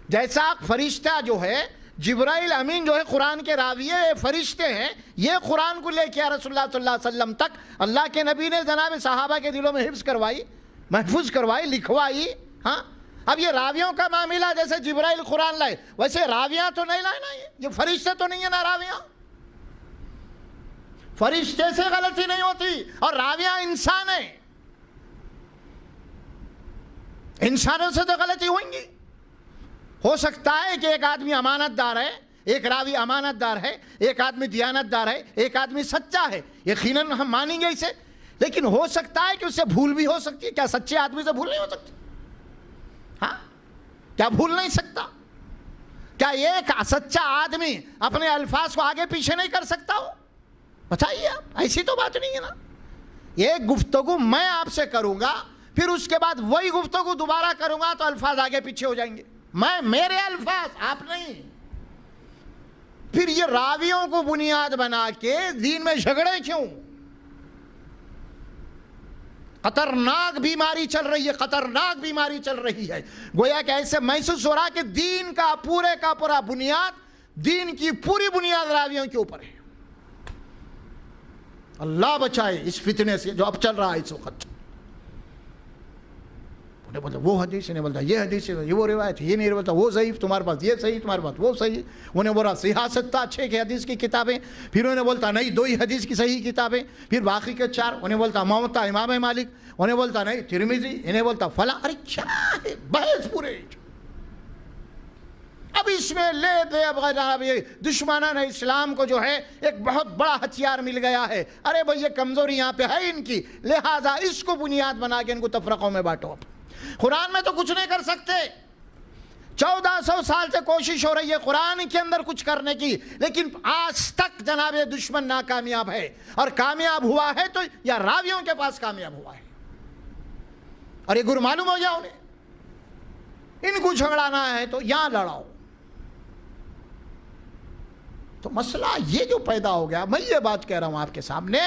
A: جیسا فرشتہ جو ہے جبرائیل امین جو ہے قرآن کے راویے فرشتے ہیں, یہ قرآن کو لے کے رسول اللہ صلی اللہ علیہ وسلم تک اللہ کے نبی نے جناب صحابہ کے دلوں میں حفظ کروائی, محفوظ کروائی, لکھوائی. ہاں, اب یہ راویوں کا معاملہ جیسے جبرائیل قرآن لائے ویسے راویاں تو نہیں لائے نا, یہ فرشتے تو نہیں ہیں نا راویاں. فرشتے سے غلطی نہیں ہوتی, اور راویاں انسان ہیں, انسانوں سے تو غلطی ہوئیں گی. ہو سکتا ہے کہ ایک آدمی امانت دار ہے, ایک راوی امانت دار ہے, ایک آدمی دیانت دار ہے, ایک آدمی سچا ہے, یقیناً ہم مانیں گے اسے. لیکن ہو سکتا ہے کہ اس سے بھول بھی ہو سکتی ہے. کیا سچے آدمی سے بھول نہیں ہو سکتی؟ ہاں, کیا بھول نہیں سکتا؟ کیا ایک سچا آدمی اپنے الفاظ کو آگے پیچھے نہیں کر سکتا ہو؟ بتائیے آپ, ایسی تو بات نہیں ہے نا. ایک گفتگو میں آپ سے کروں گا, پھر اس کے بعد وہی گفتگو دوبارہ کروں گا تو الفاظ آگے پیچھے ہو جائیں گے. میرے الفاظ, آپ نہیں. پھر یہ راویوں کو بنیاد بنا کے دین میں جھگڑے کیوں؟ خطرناک بیماری چل رہی ہے, خطرناک بیماری چل رہی ہے. گویا کہ ایسے محسوس ہو رہا کہ دین کا پورا بنیاد, دین کی پوری بنیاد راویوں کے اوپر ہے. اللہ بچائے اس فتنے سے جو اب چل رہا ہے اس وقت. انہیں بولتا وہ حدیث, انہیں بولتا یہ حدیث, یہ وہ روایت, یہ نہیں بولتا وہ ضعیف, تمہارے پاس یہ صحیح, تمہارے پاس وہ صحیح. انہیں بولا سیاست تھا اچھے کے حدیث کی کتابیں, پھر انہیں بولتا نہیں 2 ہی حدیث کی صحیح کتابیں, پھر باقی کے 4. انہیں بولتا موطا امام مالک, انہیں بولتا نہیں ترمذی, انہیں بولتا فلاں. ارے کیا ہے بحث پورے. اب اس میں لے دے اب دشمنان اسلام کو جو ہے ایک بہت بڑا ہتھیار مل گیا ہے. ارے بھئی یہ کمزوری یہاں پہ ہے ان کی, لہذا اس کو بنیاد بنا کے ان کو تفرقوں میں بانٹو. قرآن میں تو کچھ نہیں کر سکتے. 1400 سال سے کوشش ہو رہی ہے قرآن کے اندر کچھ کرنے کی, لیکن آج تک جناب دشمن ناکامیاب ہے. اور کامیاب ہوا ہے تو یا راویوں کے پاس کامیاب ہوا ہے. اور یہ گر معلوم ہو جاؤ انہیں, ان کو جھگڑانا ہے تو یہاں لڑاؤ. تو مسئلہ یہ جو پیدا ہو گیا, میں یہ بات کہہ رہا ہوں آپ کے سامنے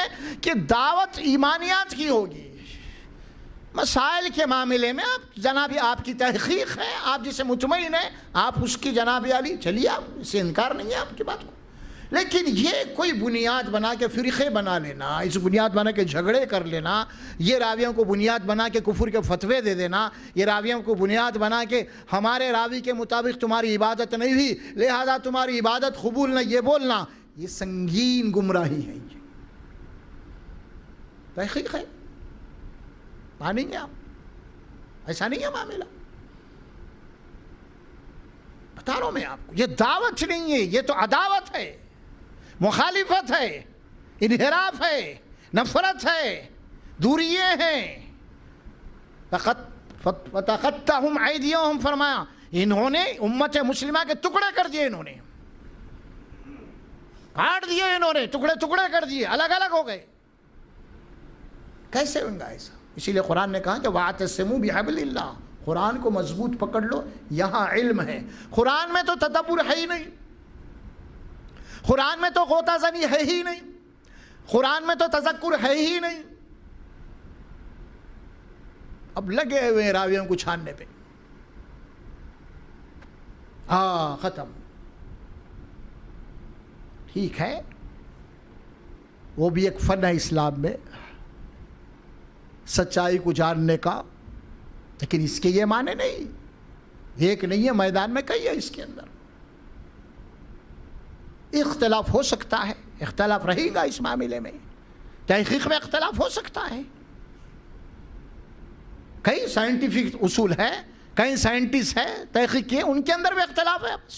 A: کہ دعوت ایمانیات کی ہوگی, مسائل کے معاملے میں آپ جناب آپ کی تحقیق ہے, آپ جسے مطمئن ہیں, آپ اس کی جناب علی چلیے, آپ اسے انکار نہیں ہے آپ کی بات کو. لیکن یہ کوئی بنیاد بنا کے فرقے بنا لینا, اس بنیاد بنا کے جھگڑے کر لینا, یہ راویوں کو بنیاد بنا کے کفر کے فتوے دے دینا, یہ راویوں کو بنیاد بنا کے ہمارے راوی کے مطابق تمہاری عبادت نہیں ہوئی لہذا تمہاری عبادت قبول نہیں, یہ بولنا, یہ سنگین گمراہی ہے. یہ تحقیق ہے, مانیں گے آپ؟ ایسا نہیں ہے معاملہ, بتا رہا ہوں میں آپ کو. یہ دعوت نہیں ہے, یہ تو عداوت ہے, مخالفت ہے, انحراف ہے, نفرت ہے, دوریے ہیں. فَتَقَطَّعَهُمْ أَيْدِيَهُمْ فرمایا انہوں نے امت مسلمہ کے ٹکڑے کر دیے, انہوں نے کاٹ دیے, انہوں نے ٹکڑے ٹکڑے کر دیے, الگ الگ ہو گئے. کیسے ہوگا ایسا؟ اسی لیے قرآن نے کہا کہ وَاعْتَصِمُوا بِحَبْلِ اللَّهِ, قرآن کو مضبوط پکڑ لو, یہاں علم ہے. قرآن میں تو تدبر ہے ہی نہیں, قرآن میں تو غوطہ زنی ہے ہی نہیں, قرآن میں تو تذکر ہے ہی نہیں. اب لگے ہوئے راویوں کو چھاننے پہ, ختم. ٹھیک ہے, وہ بھی ایک فن ہے اسلام میں سچائی کو جاننے کا, لیکن اس کے یہ معنی نہیں, ایک نہیں ہے میدان میں, کئی ہے اس کے اندر. اختلاف ہو سکتا ہے, اختلاف رہے گا اس معاملے میں, تحقیق میں اختلاف ہو سکتا ہے. کئی سائنٹیفک اصول ہے, کئی سائنٹسٹ ہے تحقیق کیے, ان کے اندر بھی اختلاف ہے. بس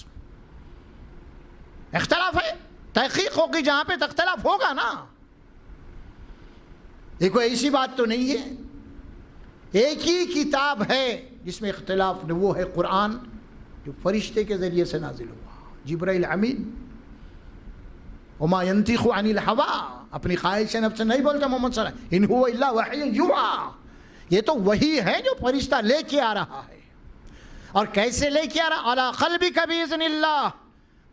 A: اختلاف ہے, تحقیق ہوگی جہاں پہ اختلاف ہوگا نا. دیکھو ایسی بات تو نہیں ہے, ایک ہی کتاب ہے جس میں اختلاف نہیں, وہ ہے قرآن جو فرشتے کے ذریعے سے نازل ہوا, جبرائیل امین. وما ينطق عن الهوى, اپنی خواہش نفس سے نہیں بولتا محمد صلی اللہ علیہ وسلم, ان هو الا وحی یوحی. یہ تو وہی ہے جو فرشتہ لے کے آ رہا ہے. اور کیسے لے کے آ رہا؟ علی قلبک باذن اللہ,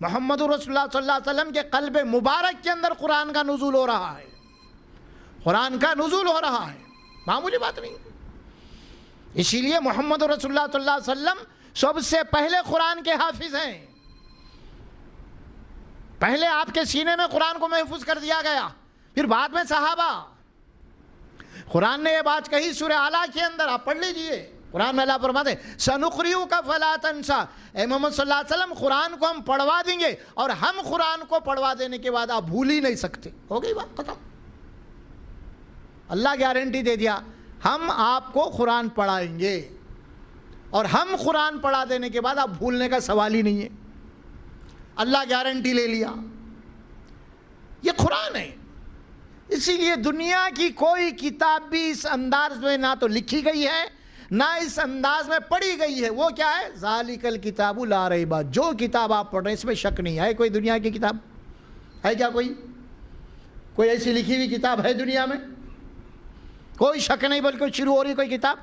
A: محمد رسول اللہ صلی اللہ علیہ وسلم کے قلب مبارک کے اندر قرآن کا نزول ہو رہا ہے, قرآن کا نزول ہو رہا ہے, معمولی بات نہیں. اسی لیے محمد رسول اللہ صلی اللہ علیہ وسلم سب سے پہلے قرآن کے حافظ ہیں. پہلے آپ کے سینے میں قرآن کو محفوظ کر دیا گیا, پھر بعد میں صحابہ. قرآن نے یہ بات کہی سورہ اعلیٰ کے اندر, آپ پڑھ لیجئے. قرآن میں اللہ فرماتے ہیں سَنُقْرِئُكَ فَلَا تَنْسَى, اے محمد صلی اللہ علیہ وسلم قرآن کو ہم پڑھوا دیں گے, اور ہم قرآن کو پڑھوا دینے کے بعد آپ بھول ہی نہیں سکتے. ہو گئی بات ختم. اللہ گارنٹی دے دیا, ہم آپ کو قرآن پڑھائیں گے, اور ہم قرآن پڑھا دینے کے بعد آپ بھولنے کا سوال ہی نہیں ہے. اللہ گارنٹی لے لیا, یہ قرآن ہے. اسی لیے دنیا کی کوئی کتاب بھی اس انداز میں نہ تو لکھی گئی ہے نہ اس انداز میں پڑھی گئی ہے. وہ کیا ہے؟ ذالک الکتاب لا ریب, جو کتاب آپ پڑھ رہے ہیں اس میں شک نہیں ہے. کوئی دنیا کی کتاب ہے کیا؟ کوئی ایسی لکھی ہوئی کتاب ہے دنیا میں؟ کوئی شک نہیں, بلکہ شروع ہو رہی کوئی کتاب.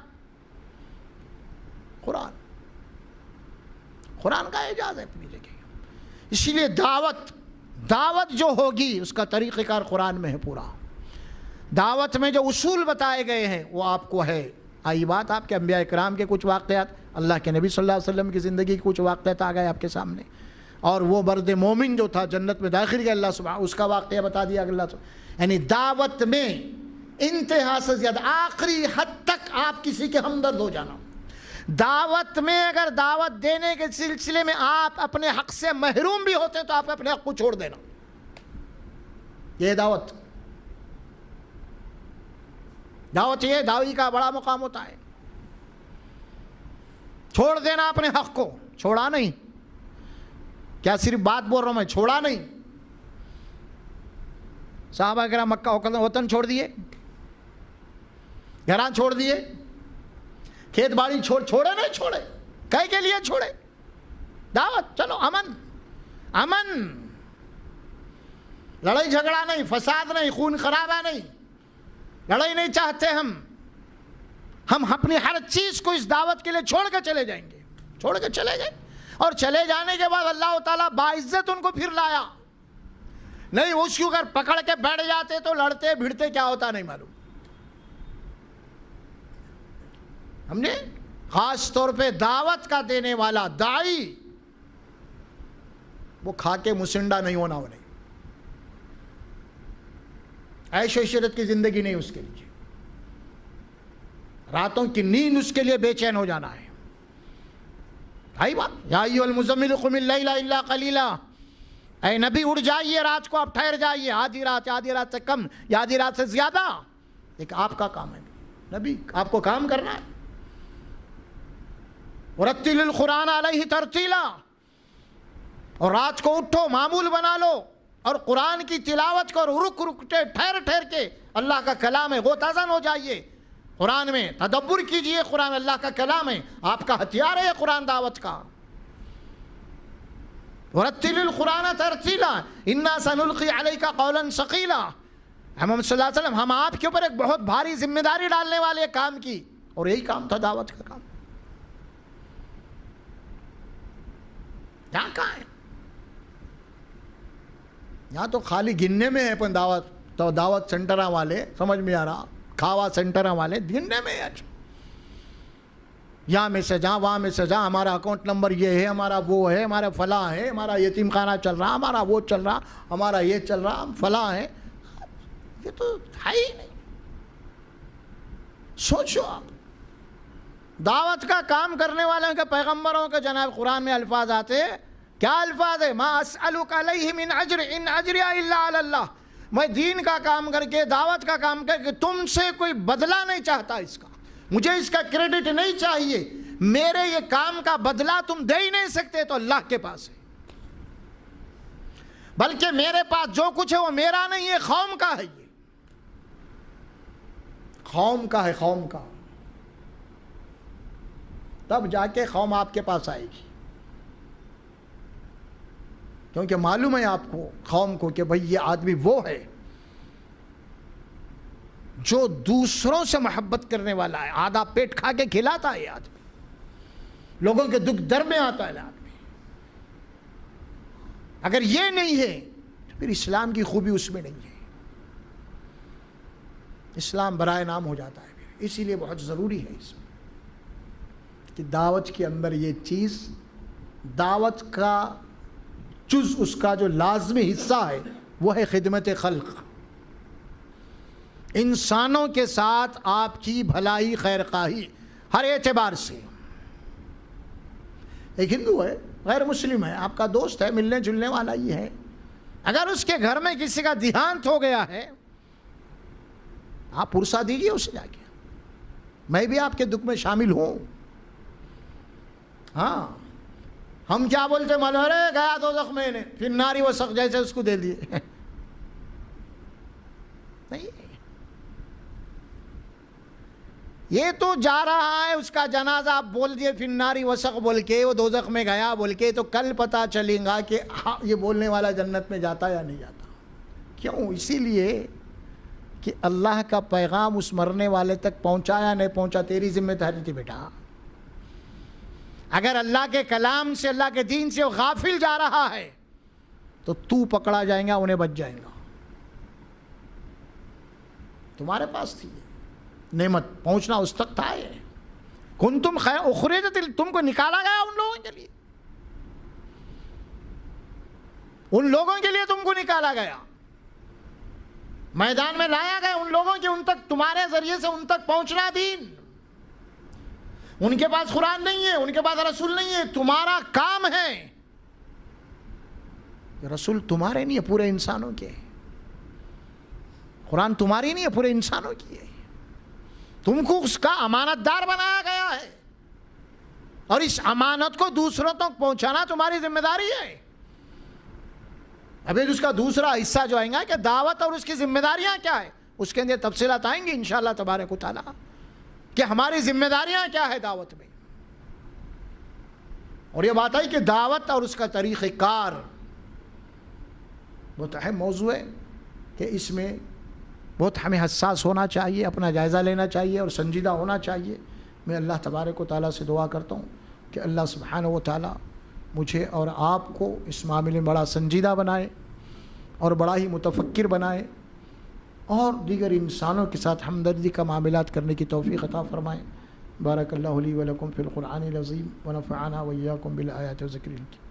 A: قرآن کا اعجاز ہے اپنی جگہ. اسی لیے دعوت جو ہوگی اس کا طریقہ کار قرآن میں ہے پورا. دعوت میں جو اصول بتائے گئے ہیں وہ آپ کو ہے. آئی بات آپ کے انبیاء اکرام کے کچھ واقعات, اللہ کے نبی صلی اللہ علیہ وسلم کی زندگی کے کچھ واقعات آ گئے آپ کے سامنے, اور وہ مرد مومن جو تھا جنت میں داخل گیا اللہ سبحانہ, اس کا واقعہ بتا دیا اللہ سبحانہ. یعنی دعوت میں انتہا سے زیادہ آخری حد تک آپ کسی کے ہمدرد ہو جانا. دعوت میں اگر دعوت دینے کے سلسلے میں آپ اپنے حق سے محروم بھی ہوتے ہیں تو آپ اپنے حق کو چھوڑ دینا. یہ دعوت یہ دعوی کا بڑا مقام ہوتا ہے. چھوڑ دینا اپنے حق کو, چھوڑا نہیں. کیا صرف بات بول رہا ہوں میں, چھوڑا نہیں. صحابہ کرام مکہ وطن چھوڑ دیے, گھراں چھوڑ دیے, کھیت باڑی چھوڑے نہیں چھوڑے, کہیں کے لیے چھوڑے؟ دعوت. چلو امن, لڑائی جھگڑا نہیں, فساد نہیں, خون خرابہ نہیں, لڑائی نہیں چاہتے ہم اپنی ہر چیز کو اس دعوت کے لیے چھوڑ کے چلے جائیں گے. چھوڑ کے چلے گئے, اور چلے جانے کے بعد اللہ تعالیٰ باعزت ان کو پھر لایا. نہیں اس کو اگر پکڑ کے بیٹھ جاتے تو لڑتے بھیڑتے کیا ہوتا نہیں معلوم. ہم نے خاص طور پہ دعوت کا دینے والا داعی وہ کھا کے مسنڈا نہیں ہونا، وہ نہیں، عیش و عشرت کی زندگی نہیں اس کے لیے، راتوں کی نیند اس کے لیے بے چین ہو جانا ہے. بھائی بات، یا ایھا المزمل قم اللیل الا قلیلا، اے نبی اٹھ جائیے، رات کو آپ ٹھہر جائیے، آدھی رات سے کم یا آدھی رات سے زیادہ. ایک آپ کا کام ہے نبی، آپ کو کام کرنا ہے. ورتل القرآن علیہ ترتیلا، اور رات کو اٹھو، معمول بنا لو اور قرآن کی تلاوت کرو، رک ٹھہر کے. اللہ کا کلام ہے، غوطہ زن ہو جائیے قرآن میں، تدبر کیجئے. قرآن اللہ کا کلام ہے، آپ کا ہتھیار ہے قرآن دعوت کا. ورتل القرآن ترتیلا انا سنلقی علیک قولا ثقیلا. محمد صلی اللہ علیہ وسلم، ہم آپ کے اوپر ایک بہت بھاری ذمہ داری ڈالنے والے کام کی، اور یہی کام تھا دعوت کا کام. یہاں کہاں ہے؟ یہاں تو خالی گننے میں ہے، پن دعوت تو دعوت سینٹراں والے سمجھ میں آ رہا، کھاوا سینٹراں والے گننے میں ہے. یہاں میں سے جہاں، وہاں میں سے جہاں، ہمارا اکاؤنٹ نمبر یہ ہے، ہمارا وہ ہے، ہمارا فلاں ہے، ہمارا یتیم خانہ چل رہا، ہمارا وہ چل رہا، ہمارا یہ چل رہا، ہم فلاں ہے. یہ تو ہے ہی نہیں. سوچو آپ، دعوت کا کام کرنے والوں کے پیغمبروں کے جناب قرآن میں الفاظ آتے، کیا الفاظ ہے؟ ما اسألک علیہ من اجر ان اجری الا علی اللہ. میں دین کا کام کر کے، دعوت کا کام کر کے تم سے کوئی بدلہ نہیں چاہتا، اس کا مجھے اس کا کریڈٹ نہیں چاہیے. میرے یہ کام کا بدلہ تم دے ہی نہیں سکتے تو اللہ کے پاس ہے. بلکہ میرے پاس جو کچھ ہے وہ میرا نہیں ہے، قوم کا ہے. یہ قوم کا ہے، قوم کا. تب جا کے قوم آپ کے پاس آئے گی، کیونکہ معلوم ہے آپ کو، قوم کو، کہ بھئی یہ آدمی وہ ہے جو دوسروں سے محبت کرنے والا ہے، آدھا پیٹ کھا کے کھلاتا ہے آدمی، لوگوں کے دکھ درد میں آتا ہے آدمی. اگر یہ نہیں ہے تو پھر اسلام کی خوبی اس میں نہیں ہے. اسلام برائے نام ہو جاتا ہے. اسی لیے بہت ضروری ہے اس میں کہ دعوت کے اندر یہ چیز، دعوت کا جز، اس کا جو لازمی حصہ ہے وہ ہے خدمت خلق. انسانوں کے ساتھ آپ کی بھلائی خیر خواہی ہر اعتبار سے. ایک ہندو ہے، غیر مسلم ہے، آپ کا دوست ہے، ملنے جلنے والا ہی ہے، اگر اس کے گھر میں کسی کا دیہانت ہو گیا ہے، آپ پرسا دیجیے اسے جا کے، میں بھی آپ کے دکھ میں شامل ہوں. ہاں، ہم کیا بولتے، ملہرے گیا دوزخ میں نے، پھر ناری وسق جیسے اس کو دے دیے. نہیں، یہ تو جا رہا ہے، اس کا جنازہ آپ بول دیے پھر ناری وسق بول کے، وہ دوزخ میں گیا بول کے، تو کل پتہ چلے گا کہ یہ بولنے والا جنت میں جاتا یا نہیں جاتا. کیوں؟ اسی لیے کہ اللہ کا پیغام اس مرنے والے تک پہنچایا نہیں پہنچا، تیری ذمہ داری تھی بیٹا. اگر اللہ کے کلام سے، اللہ کے دین سے وہ غافل جا رہا ہے تو پکڑا جائے گا، انہیں بچ جائے گا. تمہارے پاس تھی نعمت، پہنچنا اس تک تھا. یہ کنتم خیر اخرجت، تم کو نکالا گیا ان لوگوں کے لیے، ان لوگوں کے لیے تم کو نکالا گیا، میدان میں لایا گیا ان لوگوں کے، ان تک تمہارے ذریعے سے ان تک پہنچنا دین. ان کے پاس قرآن نہیں ہے، ان کے پاس رسول نہیں ہے، تمہارا کام ہے. رسول تمہارے نہیں ہے، پورے انسانوں کے. قرآن تمہاری نہیں ہے، پورے انسانوں کی ہے. تم کو اس کا امانت دار بنایا گیا ہے، اور اس امانت کو دوسروں تک پہنچانا تمہاری ذمہ داری ہے. ابھی اس کا دوسرا حصہ جو آئیں گا کہ دعوت اور اس کی ذمہ داریاں کیا ہے، اس کے اندر تفصیلات آئیں گی انشاءاللہ تبارک و تعالی کہ ہماری ذمہ داریاں کیا ہے دعوت میں. اور یہ بات آئی کہ دعوت اور اس کا طریقہ کار بہت اہم موضوع ہے، کہ اس میں بہت ہمیں حساس ہونا چاہیے، اپنا جائزہ لینا چاہیے اور سنجیدہ ہونا چاہیے. میں اللہ تبارک و تعالیٰ سے دعا کرتا ہوں کہ اللہ سبحانہ و تعالیٰ مجھے اور آپ کو اس معاملے میں بڑا سنجیدہ بنائے اور بڑا ہی متفکر بنائے، اور دیگر انسانوں کے ساتھ ہمدردی کا معاملات کرنے کی توفیق عطا فرمائے. بارک اللہ لی ولکم فی القرآن العظیم ونفعنا وإیاکم بالآیات و ذکر الحکیم.